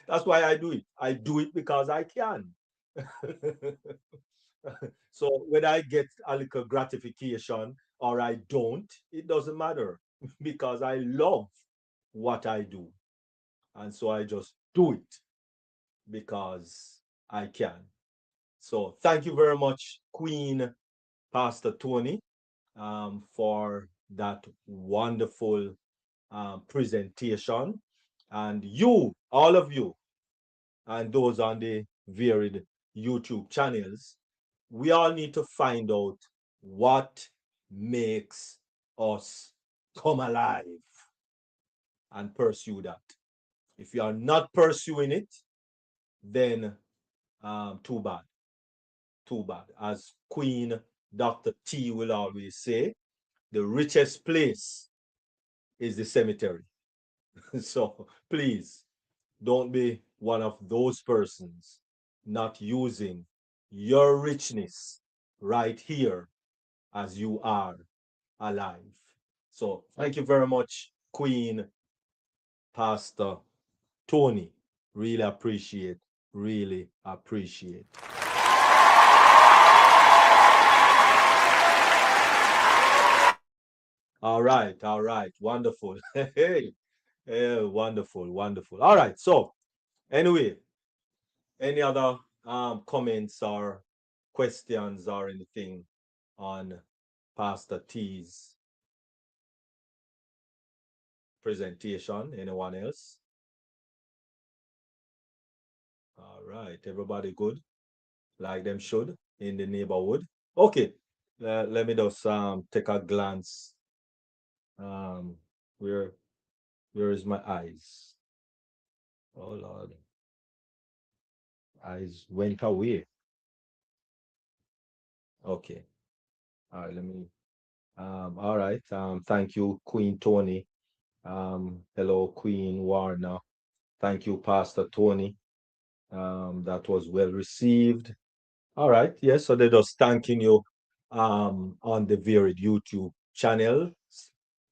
That's why I do it. I do it because I can. So whether I get a little gratification or I don't, it doesn't matter because I love what I do. And so I just do it because I can. So thank you very much, Queen Pastor Tony, for that wonderful presentation. And you, all of you, and those on the varied YouTube channels, we all need to find out what makes us come alive and pursue that. If you are not pursuing it, then too bad. Too bad. As Queen Dr. T will always say, the richest place is the cemetery. So please don't be one of those persons not using your richness right here as you are alive. So thank you very much, Queen Pastor Tony. Really appreciate, really appreciate. All right, wonderful. Hey, wonderful, wonderful. All right, so anyway, any other comments or questions or anything on Pastor T's presentation? Anyone else? All right, everybody good? Like them should in the neighborhood. Okay, let me just take a glance. Um, where is my eyes? Oh Lord, eyes went away. Okay, all right, let me. All right. Thank you, Queen Tony. Hello, Queen Warner. Thank you, Pastor Tony. That was well received. All right. Yes. So they're just thanking you on the varied YouTube channel.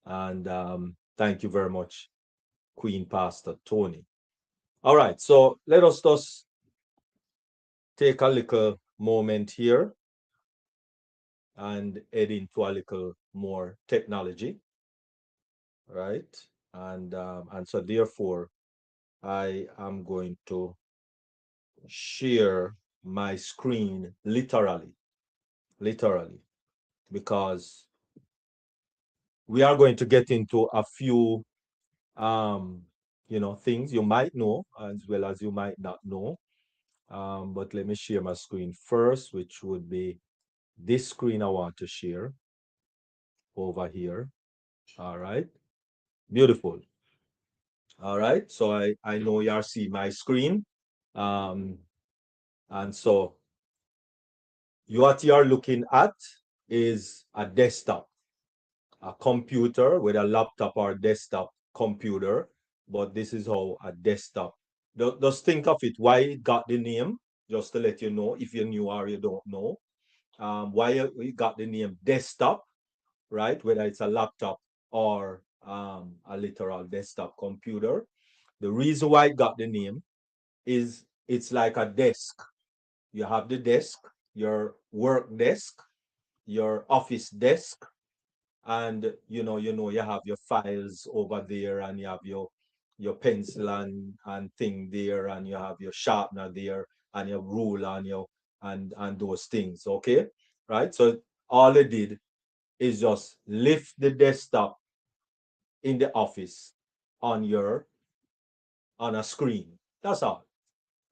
And thank you very much, Queen Pastor Tony. All right. So let us just take a little moment here and head into a little more technology. Right. And so therefore, I am going to share my screen literally, because we are going to get into a few things you might know as well as you might not know. But let me share my screen first, which would be this screen I want to share over here. All right, beautiful. All right, so I know you are seeing my screen. Um, and so what you are looking at is a desktop, a computer with a laptop or desktop computer, but this is how a desktop. Just think of it, why it got the name, just to let you know if you knew or you don't know. Why it got the name desktop, right? Whether it's a laptop or a literal desktop computer. The reason why it got the name is it's like a desk. You have the desk, your work desk, your office desk, and you have your files over there, and you have your pencil and thing there, and you have your sharpener there, and your ruler and and those things. Okay, right? So all it did is just lift the desktop in the office on on a screen. That's all,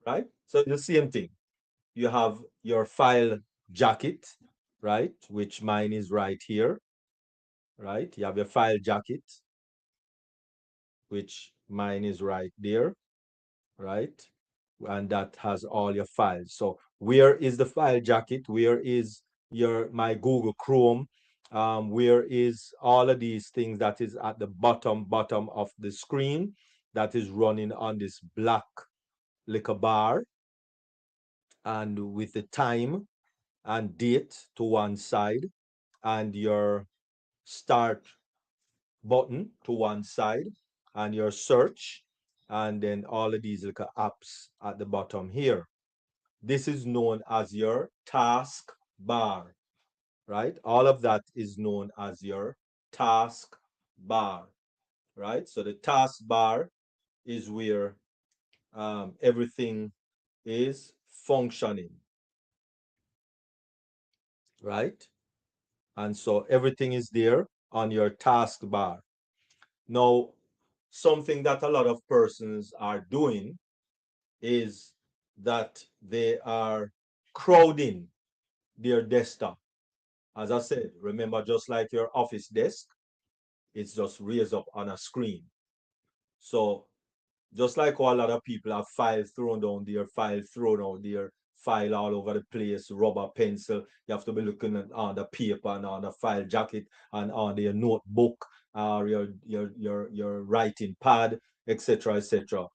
right? So the same thing. You have your file jacket, right? Which mine is right here, right? You have your file jacket, which mine is right there, right? And that has all your files. So where is the file jacket? Where is my Google Chrome? Where is all of these things that is at the bottom of the screen that is running on this black little bar, and with the time and date to one side, and your start button to one side, and your search, and then all of these little apps at the bottom here. This is known as your task bar, right? All of that is known as your task bar, right? So the task bar is where everything is functioning, right? And so everything is there on your task bar. Now, something that a lot of persons are doing is that they are crowding their desktop. As I said, remember, just like your office desk, it's just raised up on a screen. So just like how a lot of people have files thrown down there, file thrown out there, file all over the place, rubber pencil. You have to be looking at on the paper and on the file jacket and on your notebook or your writing pad, etc., etc.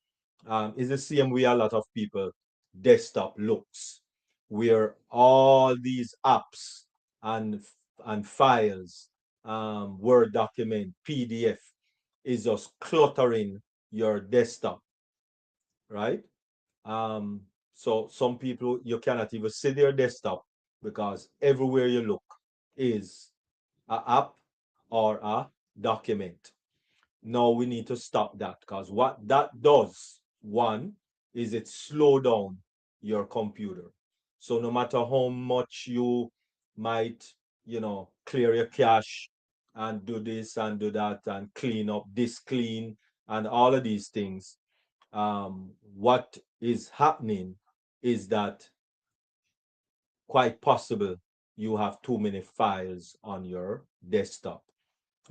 It's the same way a lot of people desktop looks, where all these apps and files, Word document, PDF, is just cluttering your desktop, right? Um, so some people, you cannot even see their desktop because everywhere you look is a app or a document. Now we need to stop that, because what that does, one, is it slow down your computer. So no matter how much you might, clear your cache and do this and do that and clean up this, clean, and all of these things, what is happening is that quite possible you have too many files on your desktop,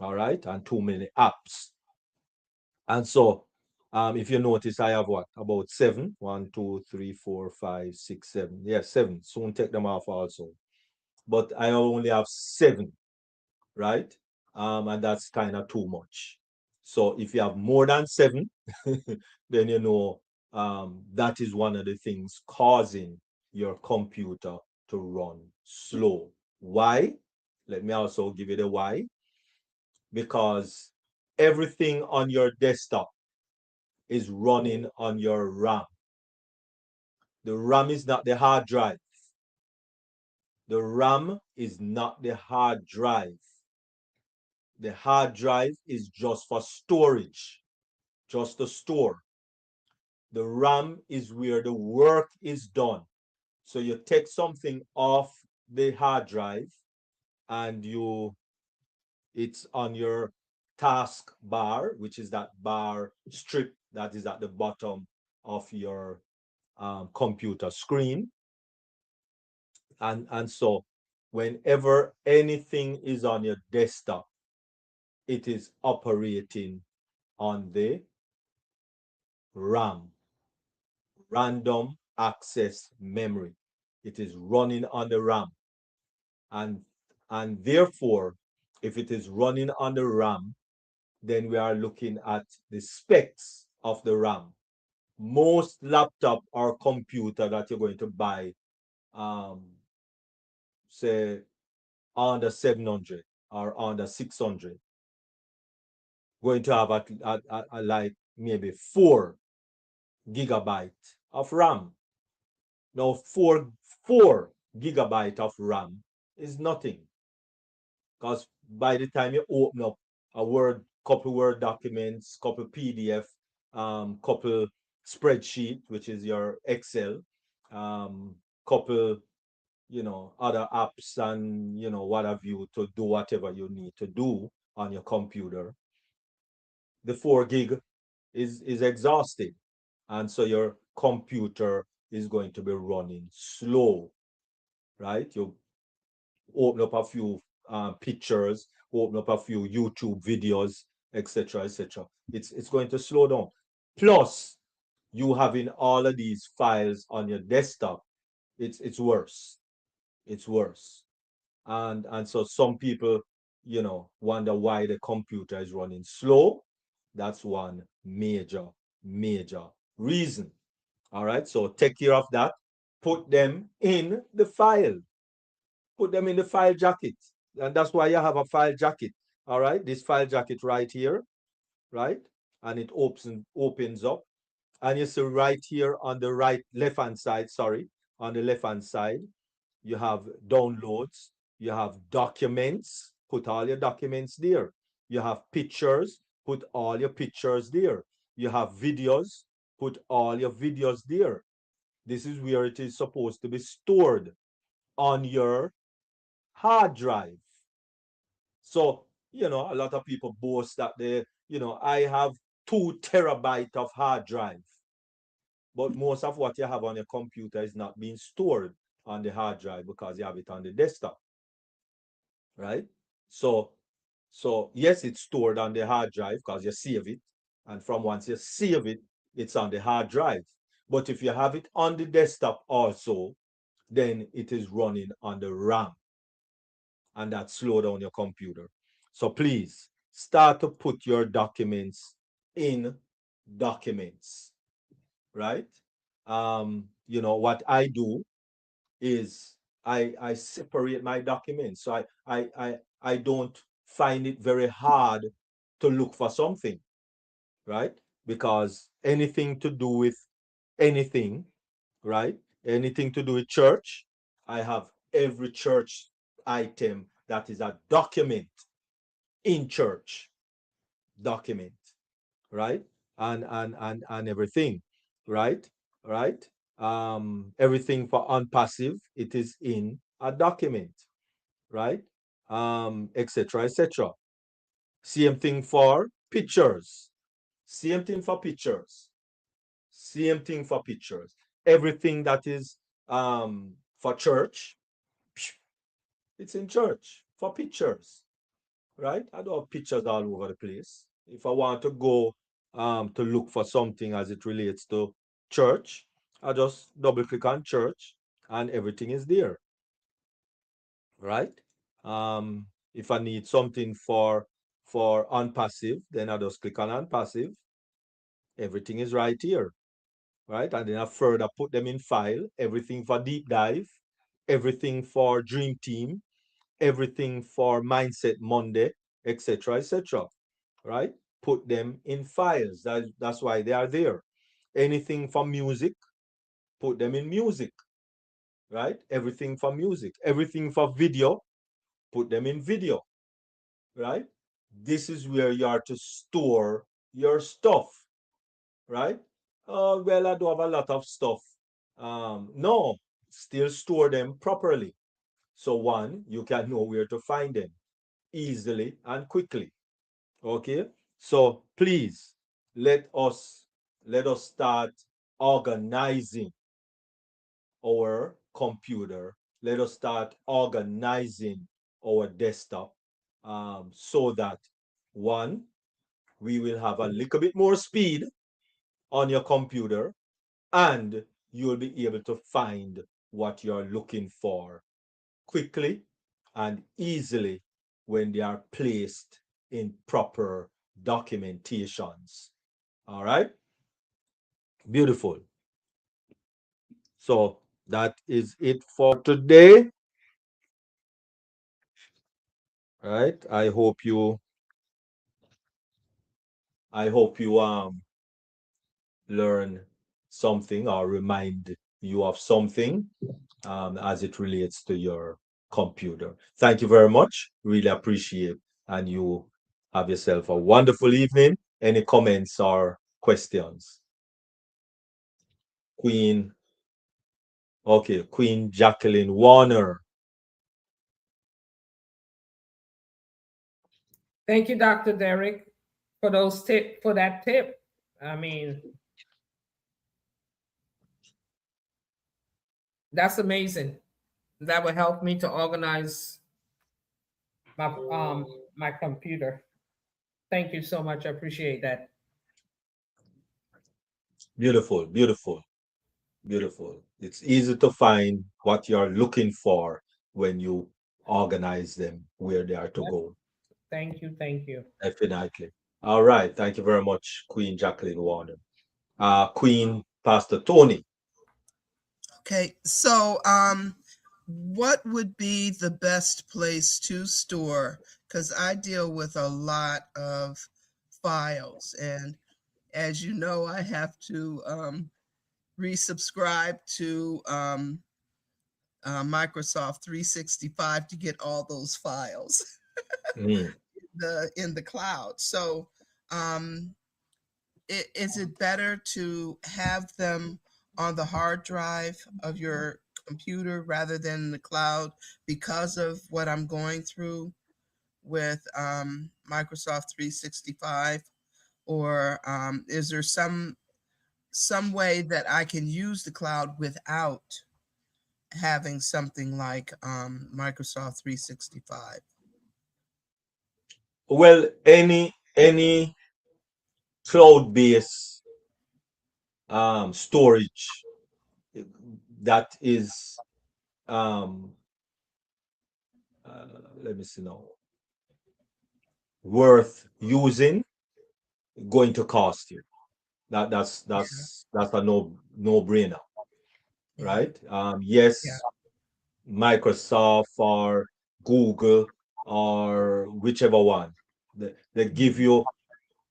all right, and too many apps. And so, if you notice, I have what, about seven? 1, 2, 3, 4, 5, 6, 7. Yeah, seven. Soon take them off also. But I only have seven, right? And that's kind of too much. So if you have more than seven, then that is one of the things causing your computer to run slow. Why? Let me also give you the why. Because everything on your desktop is running on your RAM. The RAM is not the hard drive. The RAM is not the hard drive. The hard drive is just for storage, just to store. The RAM is where the work is done. So you take something off the hard drive and it's on your task bar, which is that bar strip that is at the bottom of your computer screen. And so whenever anything is on your desktop, it is operating on the RAM, random access memory. It is running on the RAM. And, and therefore, if it is running on the RAM, then we are looking at the specs of the RAM. Most laptop or computer that you're going to buy, say under 700 or under 600, going to have like maybe 4 GB of RAM. Now, 4 GB of RAM is nothing, because by the time you open up a couple Word documents, couple PDF, couple spreadsheet, which is your Excel, couple, other apps and, what have you, to do whatever you need to do on your computer, the 4 gig is exhausted. And so your computer is going to be running slow, right? You open up a few pictures, open up a few YouTube videos, etc., etc. It's going to slow down. Plus, you having all of these files on your desktop, it's worse. It's worse. And so some people, wonder why the computer is running slow. That's one major reason. All right, so take care of that. Put them in the file. Put them in the file jacket. And that's why you have a file jacket. All right, this file jacket right here, right? And it opens up. And you see right here on the left-hand side, on the left-hand side, you have downloads, you have documents, put all your documents there. You have pictures, put all your pictures there. You have videos, put all your videos there. This is where it is supposed to be stored, on your hard drive. So, a lot of people boast that I have 2 TB of hard drive. But most of what you have on your computer is not being stored on the hard drive because you have it on the desktop, right? So yes, it's stored on the hard drive because you save it. And from once you save it, it's on the hard drive. But if you have it on the desktop also, then it is running on the RAM. And that slow down your computer. So please start to put your documents in documents, right? What I do is I separate my documents. So I don't find it very hard to look for something, right? Because anything to do with anything, right? Anything to do with church, I have every church item that is a document in church, document, right? And everything, right? Right? Everything for unpassive, it is in a document, right? Etc. Etc. Same thing for pictures. Same thing for pictures. Same thing for pictures. Everything that is for church, it's in church for pictures, right? I don't have pictures all over the place. If I want to go to look for something as it relates to church, I just double click on church and everything is there, right? If I need something for unpassive, then I just click on unpassive. Everything is right here, right? And then I further put them in file, everything for deep dive, everything for dream team, everything for Mindset Monday, etc., etc., right? Put them in files. That's why they are there. Anything for music, put them in music, right? Everything for music. Everything for video, put them in video, right? This is where you are to store your stuff, right? Oh, well, I do have a lot of stuff. No, still store them properly. So one, you can know where to find them easily and quickly. Okay. So please let us let us start organizing our computer. Let us start organizing our desktop, so that one, we will have a little bit more speed on your computer, and you will be able to find what you're looking for quickly and easily when they are placed in proper documentations. All right, beautiful. So that is it for today. Right. I hope you learn something or remind you of something, as it relates to your computer. Thank you very much. Really appreciate. And you have yourself a wonderful evening. Any comments or questions? Queen, okay, Queen Jacqueline Warner. Thank you, Dr. Derek, for that tip. I mean, that's amazing. That would help me to organize my my computer. Thank you so much. I appreciate that. Beautiful, beautiful, beautiful. It's easy to find what you're looking for when you organize them where they are to Yep. go. Thank you. Thank you. Definitely. All right. Thank you very much, Queen Jacqueline Warner. Queen Pastor Tony. Okay, so what would be the best place to store? Because I deal with a lot of files, and as you know, I have to resubscribe to Microsoft 365 to get all those files Mm. in the cloud. So, um, is it better to have them on the hard drive of your computer rather than the cloud because of what I'm going through with Microsoft 365? Or is there some way that I can use the cloud without having something like Microsoft 365? Well, any cloud-based storage that is, um, uh, let me see now, worth using, going to cost you. Yeah, That's a no brainer, yeah, right? yeah, Yes, Microsoft or Google or whichever one, they give mhm, you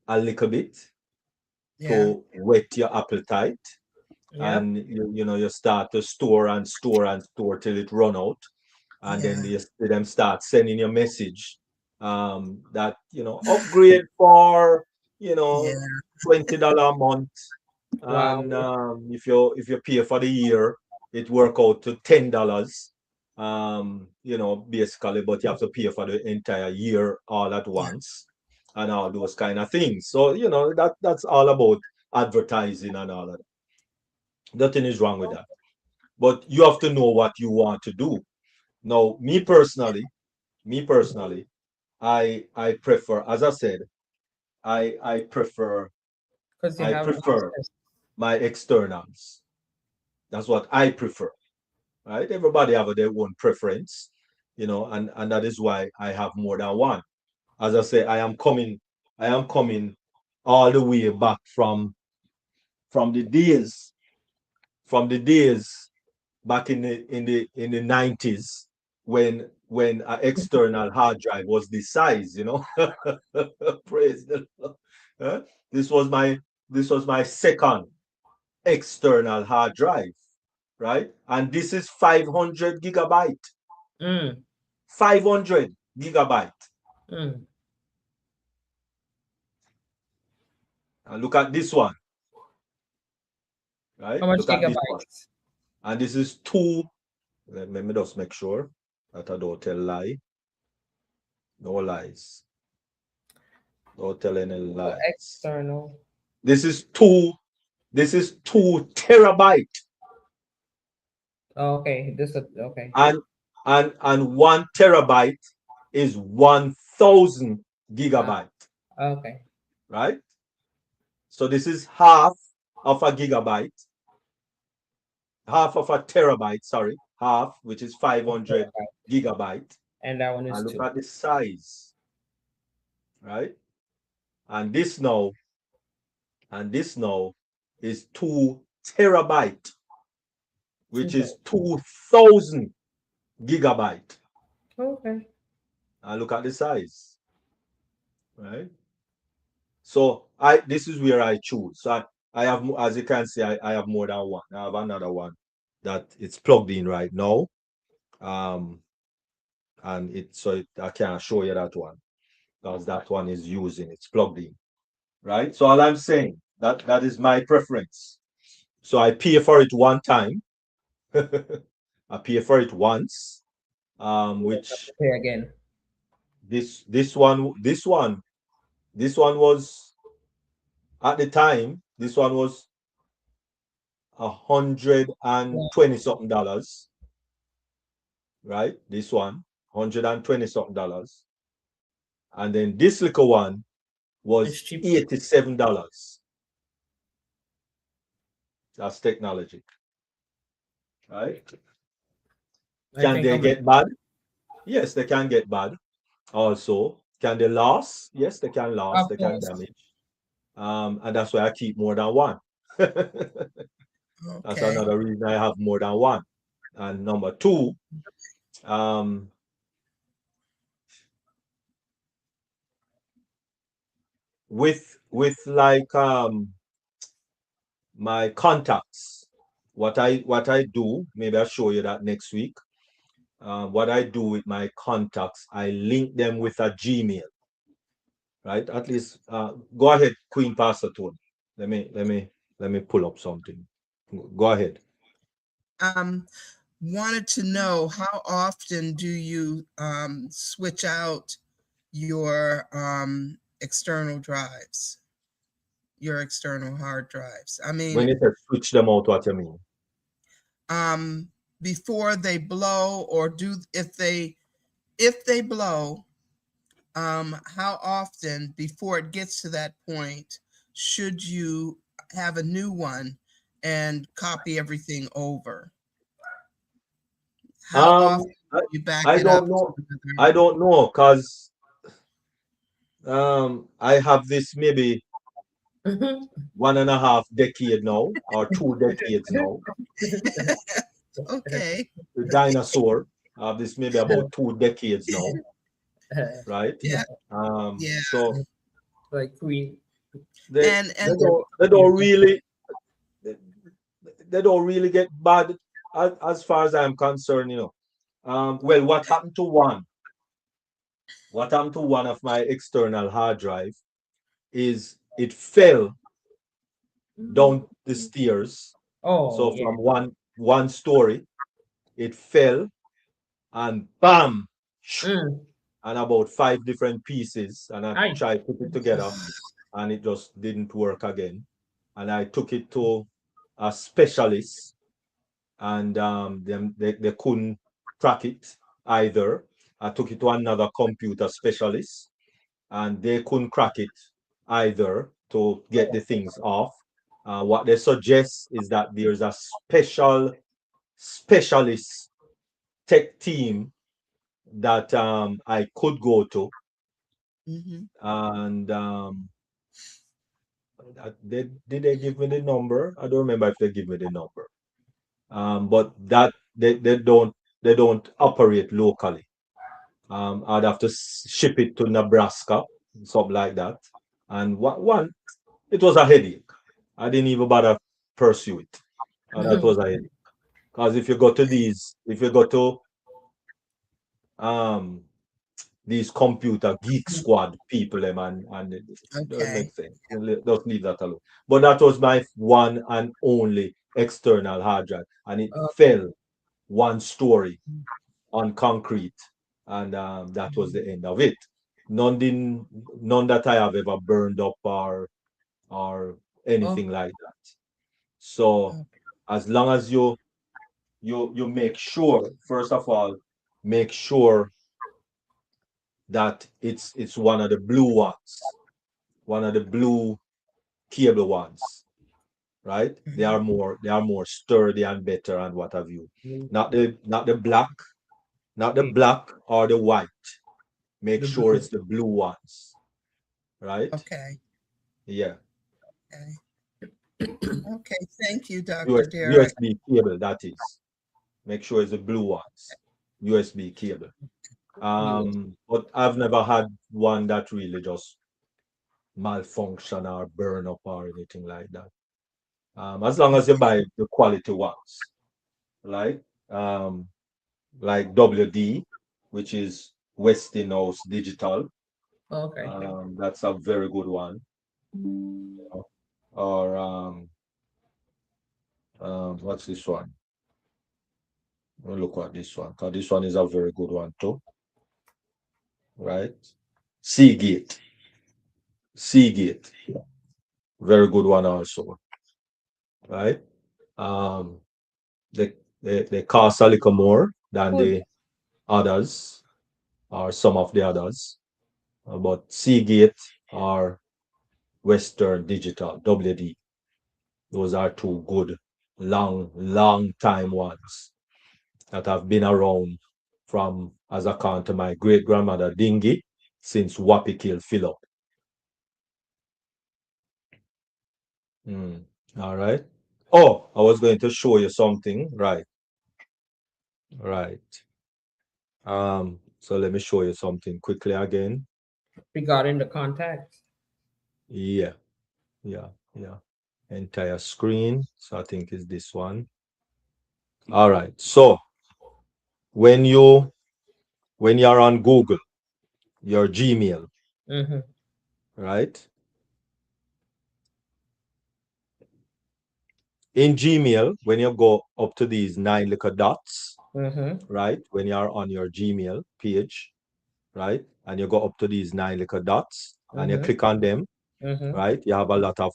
a little bit yeah, to whet your appetite, Yep. and you start to store and store and store till it run out, and then yeah, they them start sending you a message, that upgrade for yeah, $20 a month, Wow. and if you pay for the year, it work out to $10, basically, but you have to pay for the entire year all at yeah, once, and all those kind of things. So that's all about advertising and all of that. Nothing is wrong with that, but you have to know what you want to do. Now, me personally, I prefer, as I said, I prefer Because you I have prefer access. my externals. That's what I prefer. Right? Everybody have their own preference, and that is why I have more than one. As I say, I am coming all the way back from the days from the days back in the 90s, when an external hard drive was this size. Praise the Lord. Huh? This was my second external hard drive, right? And this is 500 gigabyte. Mm, 500 gigabyte. mm. And look at this one. right? How much Look at this one. gigabytes? And this is 2. Let me just make sure that I don't tell lie. No lies. Don't tell any Oh, lies. external. This is 2. This is 2 terabyte. Okay, this is okay. And 1 terabyte is 1,000 gigabyte, Okay. right? So this is half of a gigabyte, half of a terabyte, sorry, half, which is 500 gigabyte. And that one is And look 2. at the size, right? And this now, is 2 terabyte, which is 2,000 gigabyte. Okay. And look at the size, right? So this is where I choose. So I have, as you can see, I have more than one. I have another one that it's plugged in right now. And I can't show you that one because that one is using, it's plugged in, right? So all I'm saying, that is my preference. So I pay for it one time. I pay for it once, which Pay again. this one was, at the time, this one was $120 something, right? This one, $120 something. And then this little one was It's cheap. $87. That's technology, right? Can they get bad? Yes, they can get bad. Also, can they last? Yes, they can last. Of They can course. damage. And that's why I keep more than one. That's Okay. another reason I have more than one. And number 2, with like my contacts, what I do, maybe I'll show you that next week. What I do with my contacts, I link them with a Gmail, right? At least, go ahead, Queen Pastor Tony. Let me pull up something. Go ahead. Wanted to know, how often do you switch out your external drives, your external hard drives? I mean, When you say switch them out, what you mean? before they blow, or if they blow, how often before it gets to that point should you have a new one and copy everything over? How often I, do you back I it up don't know. to I another? don't know because I have this maybe 1.5 decade now, or 2 decades now. Okay. The dinosaur. I have this maybe about 2 decades now, right? Yeah. Yeah. So Like Queen. they And they don't really they don't really get bad, as far as I'm concerned, Well, what happened to one? What happened to one of my external hard drive is it fell down the stairs. Oh, So yeah. from one story, it fell and bam, Mm. and about 5 different pieces. And I Aye. tried to put it together, and it just didn't work again. And I took it to a specialist, and they couldn't crack it either. I took it to another computer specialist, and they couldn't crack it either to get the things off. What they suggest is that there's a specialist tech team that I could go to, Mhm. and did they give me the number? I don't remember if they give me the number. But that they don't operate locally. I'd have to ship it to Nebraska, something like that. And it was a headache. I didn't even bother pursue it. That was a headache. Because if you go to um these computer geek squad people, them, and it doesn't Okay. make sense. Just leave that alone. But that was my one and only external hard drive, and it Okay. fell one story on concrete, and that was the end of it. None didn't, none that I have ever burned up or Oh, anything like that. So Okay. as long as you make sure, first of all, make sure that it's one of the blue ones, one of the blue cable ones, right? Mhm. They are more sturdy and better and what have you. mm, Not the black, not the okay. black or the white. Make The sure blue. it's the blue ones, right? Okay. Yeah. Okay. Okay. Thank you, Dr. US, Derek. USB cable, that is. Make sure it's the blue ones. USB cable. US. But I've never had one that really just malfunction or burn up or anything like that. As long as you Okay. buy the quality ones, right? Like WD, which is Westinghouse Digital. Okay. That's a very good one. Or what's this one? We'll look at this one, because this one is a very good one too, right? Seagate. Seagate. Very good one also, right? Um, they cost a little more than Good. the others or some of the others, but Seagate or Western Digital, WD, those are two good, long time ones that have been around from, as I count to my great grandmother Dingy, since Wappy Kill Phillip. Mm. All right. Oh, I was going to show you something. Right. Right. So let me show you something quickly again. Regarding the contacts. Yeah, yeah, yeah. Entire screen. So I think it's this one. All right. So when you're on Google, your Gmail, Mm-hmm. right? In Gmail, when you go up to these nine little dots, Mm-hmm. right? When you're on your Gmail page, right? And you go up to these nine little dots and you Mm-hmm. click on them, Mm-hmm. right? You have a lot of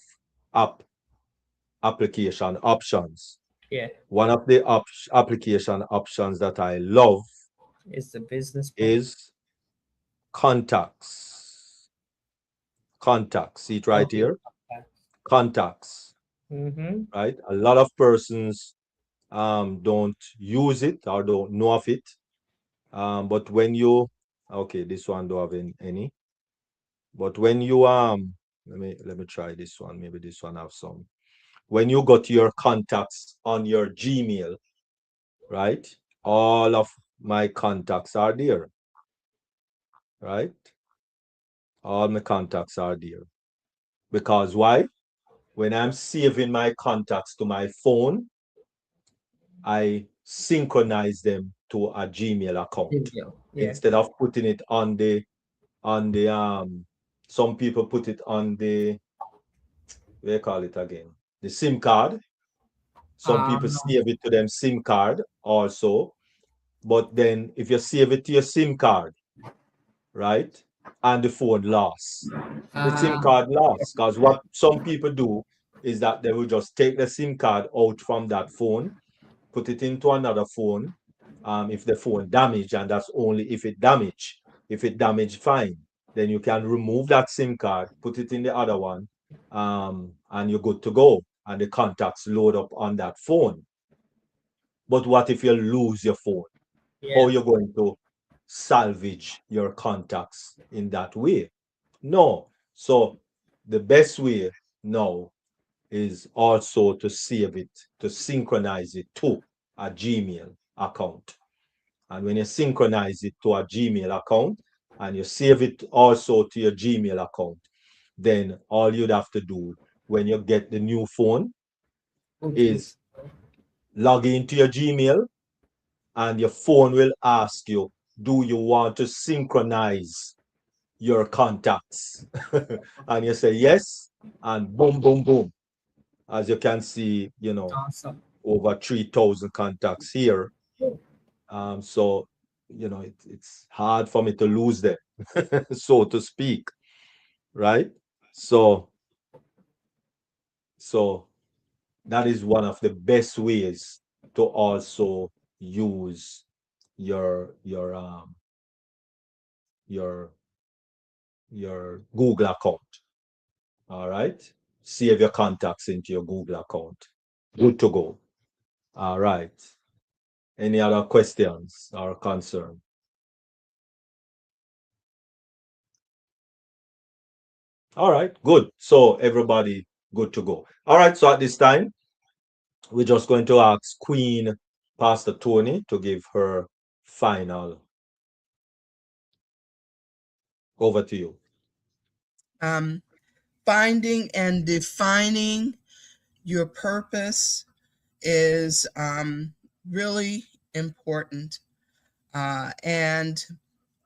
app application options. Yeah. One of the application options that I love It's the business part. is contacts. Contacts. See it right Okay. here? Contacts, Mm-hmm. right? A lot of persons don't use it or don't know of it. But when you, okay, this one don't have any. But when you let me try this one. Maybe this one have some. When you go to your contacts on your Gmail, right? All of my contacts are there, right? All my contacts are there. Because why? When I'm saving my contacts to my phone, I synchronize them to a Gmail account Video. Yeah. instead of putting it on the some people put it on the, what do you call it again? The SIM card. Some Um, people save it to them SIM card also. But then if you save it to your SIM card, right? And the phone lost. The SIM uh, card lost. Because what some people do is that they will just take the SIM card out from that phone, put it into another phone. If the phone damaged, and that's only if it damaged. If it damaged, fine. Then you can remove that SIM card, put it in the other one, and you're good to go. And the contacts load up on that phone. But what if you lose your phone? How yeah. are you going to salvage your contacts in that way? No. So the best way now is also to save it, to synchronize it to a Gmail account. And when you synchronize it to a Gmail account and you save it also to your Gmail account, then all you'd have to do when you get the new phone Go to. is log into your Gmail, and your phone will ask you, do you want to synchronize your contacts? And you say yes, and boom, boom, boom. as you can see, Awesome. over 3,000 contacts here. So, it's hard for me to lose them, so to speak, right? So, so that is one of the best ways to also use your your um your your Google account. All right. Save your contacts into your Google account. Good to go. All right. Any other questions or concern? All right, good. So everybody good to go. All right, so at this time, we're just going to ask Queen Pastor Tony to give her final. Over to you. Um, Finding and defining your purpose is really important, and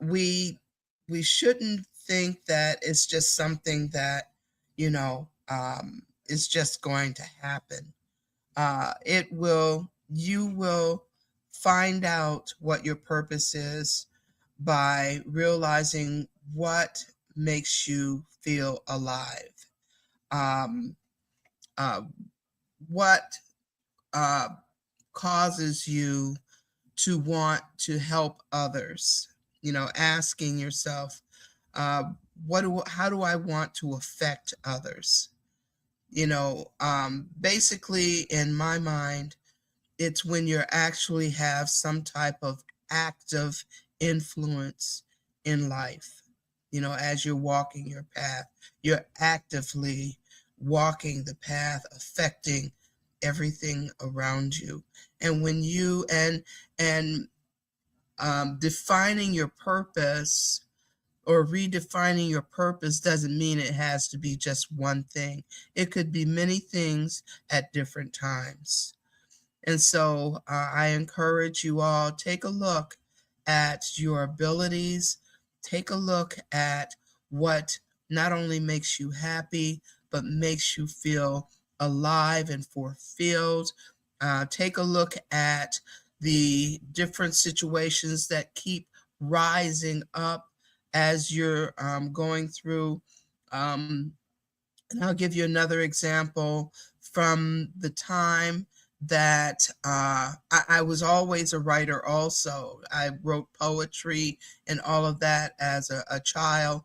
we we shouldn't think that it's just something that is just going to happen. You will find out what your purpose is by realizing what makes you feel alive. Um, uh, what uh, causes you to want to help others? Asking yourself, uh, how do I want to affect others? Basically, in my mind, it's when you actually have some type of active influence in life. As you're walking your path, you're actively walking the path, affecting everything around you. And when you and defining your purpose or redefining your purpose doesn't mean it has to be just one thing. It could be many things at different times. And so I encourage you all, take a look at your abilities, take a look at what not only makes you happy, but makes you feel alive and fulfilled. Take a look at the different situations that keep rising up as you're going through. And I'll give you another example from the time that I was always a writer also. I wrote poetry and all of that as a child.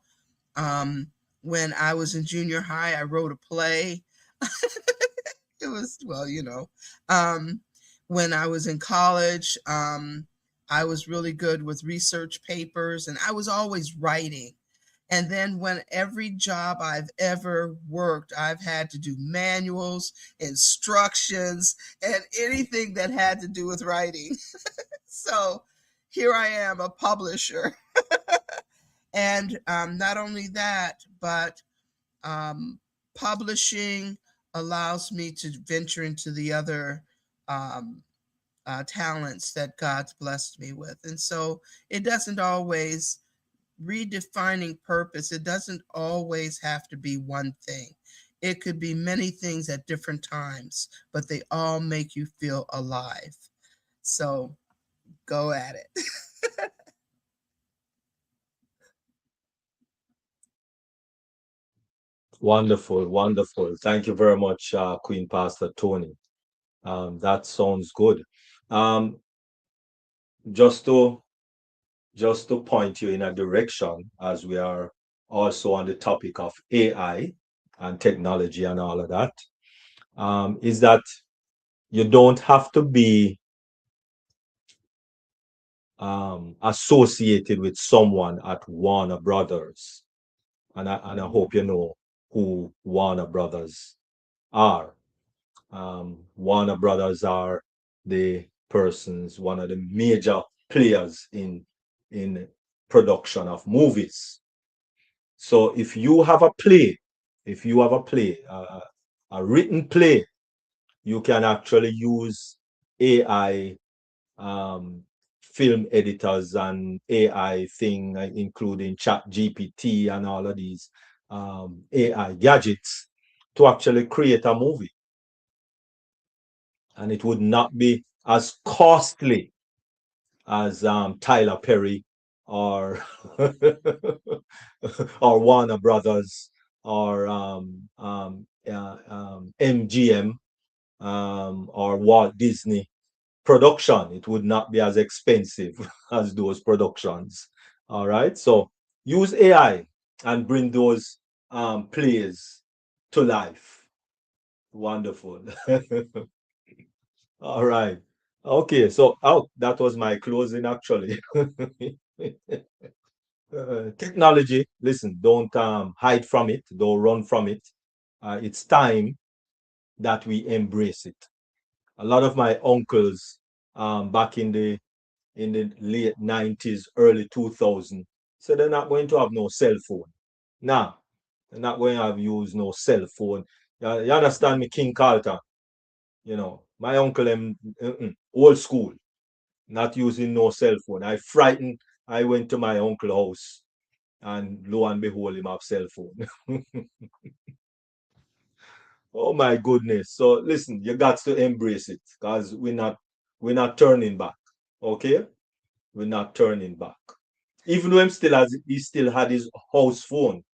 When I was in junior high, I wrote a play. It was, well, when I was in college, I was really good with research papers and I was always writing. And then when every job I've ever worked, I've had to do manuals, instructions, and anything that had to do with writing. So here I am, a publisher. And not only that, but um, publishing allows me to venture into the other um, talents that God's blessed me with. And so it doesn't always redefining purpose, it doesn't always have to be one thing. It could be many things at different times, but they all make you feel alive. So go at it. Wonderful, wonderful. Thank you very much, Queen Pastor Tony. That sounds good. Um, just to point you in a direction, as we are also on the topic of AI and technology and all of that, is that you don't have to be associated with someone at Warner Brothers. And I hope you know who Warner Brothers are. Warner Brothers are the persons, one of the major players in production of movies. So if you have a play, a written play, you can actually use AI film editors and AI thing, including Chat GPT and all of these AI gadgets to actually create a movie. and it would not be as costly as Tyler Perry or or Warner Brothers or MGM or Walt Disney production. It would not be as expensive as those productions. All right. So use AI and bring those plays to life. Wonderful. All right. Okay. So, oh, that was my closing actually. Technology, listen, don't hide from it, don't run from it. It's time that we embrace it. A lot of my uncles back in the late 90s, early 2000s said they're not going to have no cell phone. Nah, they're not going to have use no cell phone. You understand me, King Carter? You know, my uncle old school, not using no cell phone. I frightened. I went to my uncle house and lo and behold, him have cell phone. Oh my goodness. So listen, you got to embrace it because we're not turning back. Okay? We're not turning back. Even though he still had his house phone,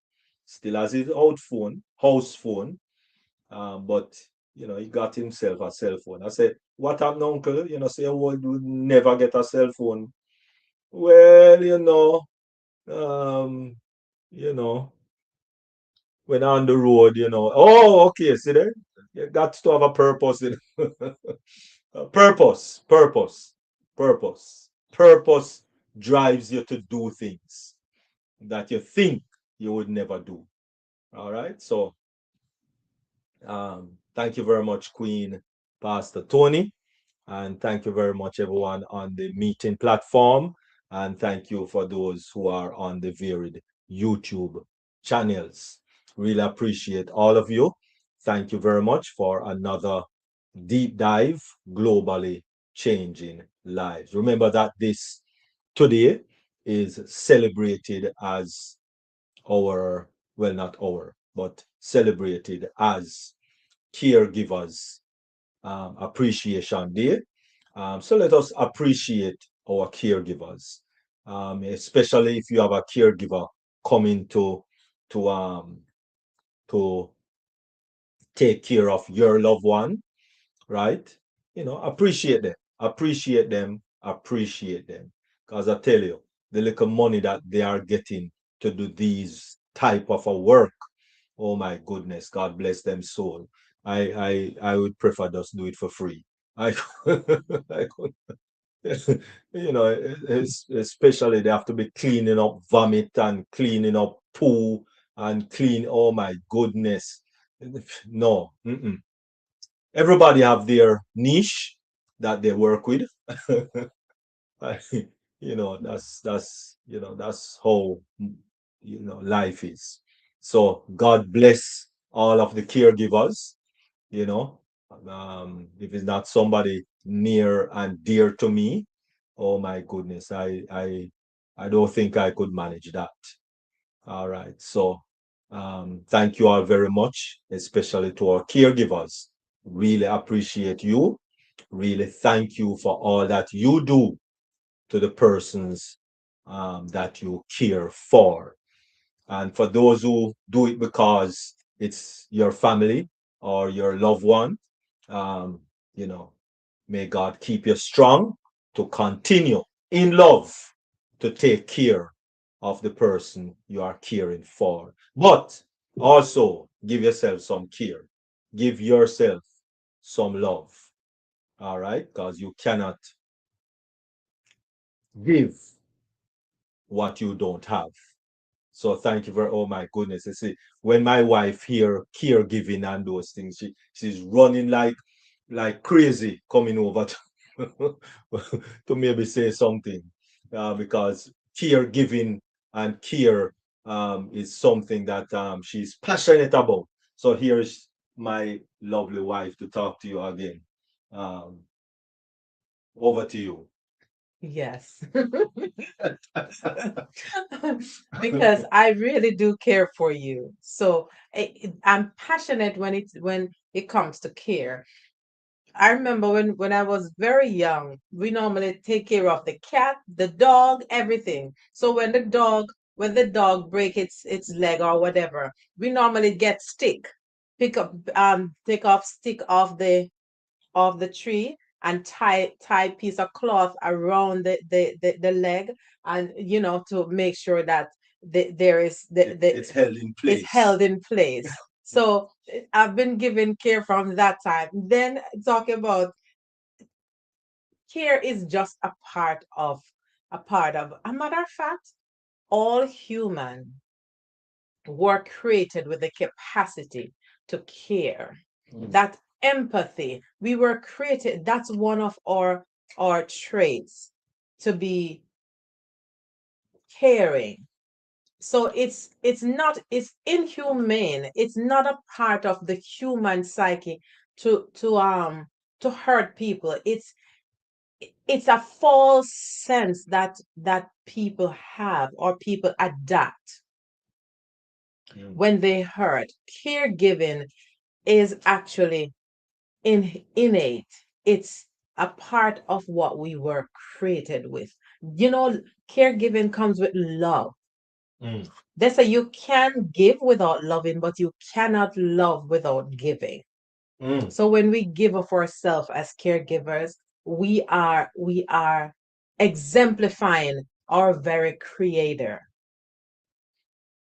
still has his house phone. But he got himself a cell phone. I said, what happened, uncle? Say, oh, you never get a cell phone. Well, um, you know, when on the road, oh, okay, see there? You got to have a purpose. Purpose, purpose. Purpose drives you to do things that you think you would never do. All right. So thank you very much, Queen Pastor Tony. And thank you very much, everyone on the meeting platform. And thank you for those who are on the varied YouTube channels. Really appreciate all of you. Thank you very much for another deep dive, globally changing lives. Remember that this today is celebrated as our, well, not our, but celebrated as Caregivers Appreciation Day. So let us appreciate our caregivers, especially if you have a caregiver coming to to take care of your loved one, right? Appreciate them, appreciate them, appreciate them. Because I tell you, the little money that they are getting to do these type of a work, oh my goodness, God bless them soul. I would prefer just do it for free. I, I could, especially they have to be cleaning up vomit and cleaning up poo and clean. Oh my goodness, no. Everybody have their niche that they work with. That's how life is. So God bless all of the caregivers. you know if it's not somebody near and dear to me, oh my goodness, I don't think I could manage that. All right. So thank you all very much, especially to our caregivers. Really appreciate you. Really thank you for all that you do to the persons that you care for. And for those who do it because it's your family or your loved one, um, you know, may God keep you strong to continue in love to take care of the person you are caring for. But also give yourself some care, give yourself some love. All right, because you cannot give what you don't have. So thank you very, oh my goodness. You see, when my wife hear caregiving and those things, she's running like crazy coming over to, to maybe say something. Because caregiving and care is something that she's passionate about. So here's my lovely wife to talk to you again. Um, Over to you. Yes. Because I really do care for you. So I'm passionate when it comes to care. I remember when I was very young, we normally take care of the cat, the dog, everything. So when the dog break its leg or whatever, we normally get stick, pick up take off stick off the tree and tie piece of cloth around the leg, and to make sure that there is It's held in it's place. held in place. So I've been given care from that time. Then talk about care is just a matter of fact, all human were created with the capacity to care. That empathy, we were created, that's one of our traits, to be caring. So it's inhumane, it's not a part of the human psyche to hurt people. It's a false sense that people have or people adapt when they hurt. Caregiving is actually innate. It's a part of what we were created with. You know, caregiving comes with love. Mm. They say you can give without loving, but you cannot love without giving. Mm. So when we give of ourselves as caregivers, we are exemplifying our very creator.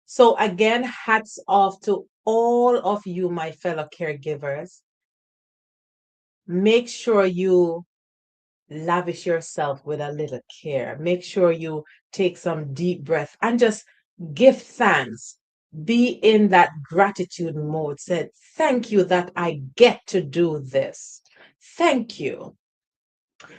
So again, hats off to all of you, my fellow caregivers. Make sure you lavish yourself with a little care. Make sure you take some deep breath and just give thanks. Be in that gratitude mode. Say, thank you that I get to do this. Thank you.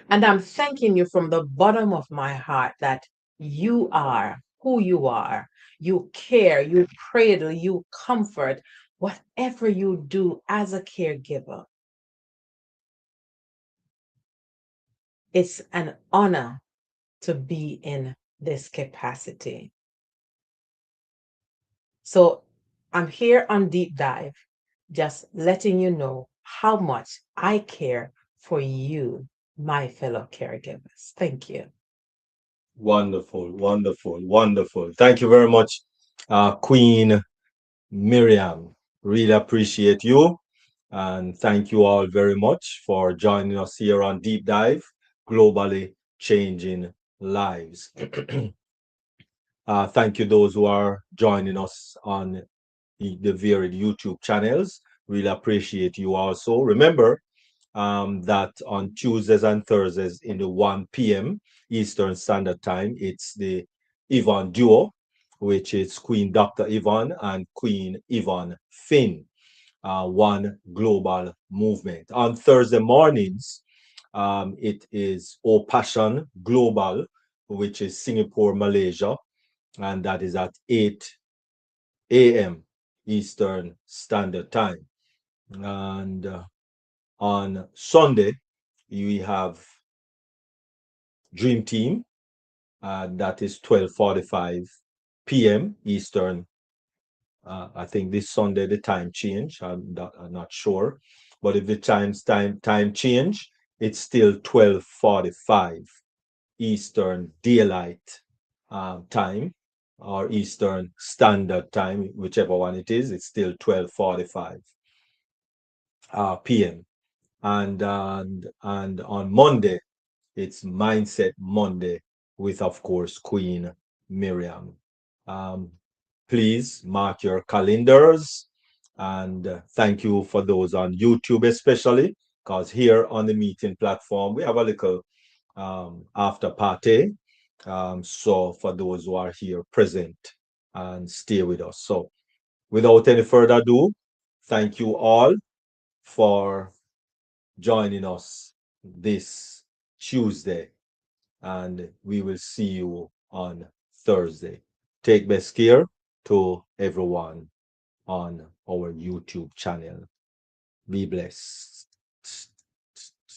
And I'm thanking you from the bottom of my heart that you are who you are. You care, you cradle, you comfort. Whatever you do as a caregiver, it's an honor to be in this capacity. So I'm here on Deep Dive, just letting you know how much I care for you, my fellow caregivers. Thank you. Wonderful, wonderful, wonderful. Thank you very much, Queen Miriam. Really appreciate you. And thank you all very much for joining us here on Deep Dive, Globally Changing Lives. Thank you those who are joining us on the varied YouTube channels. Really appreciate you also. Remember that on Tuesdays and Thursdays in the 1 p.m. Eastern Standard Time, it's the Yvonne Duo, which is Queen Dr. Yvonne and Queen Yvonne Finn, One Global Movement. On Thursday mornings, it is O Passion Global, which is Singapore, Malaysia, and that is at 8 a.m. Eastern Standard Time. And on Sunday, we have Dream Team, that is 12:45 p.m. Eastern. I think this Sunday the time change. I'm not sure, but if the time change, it's still 12:45 Eastern Daylight Time or Eastern Standard Time, whichever one it is. It's still 12:45 p.m. And on Monday, it's Mindset Monday with, of course, Queen Miriam. Um, please mark your calendars, and thank you for those on YouTube, especially because here on the meeting platform we have a little after party. So for those who are here present and stay with us. So without any further ado, thank you all for joining us this Tuesday, and we will see you on Thursday. Take best care to everyone on our YouTube channel. Be blessed.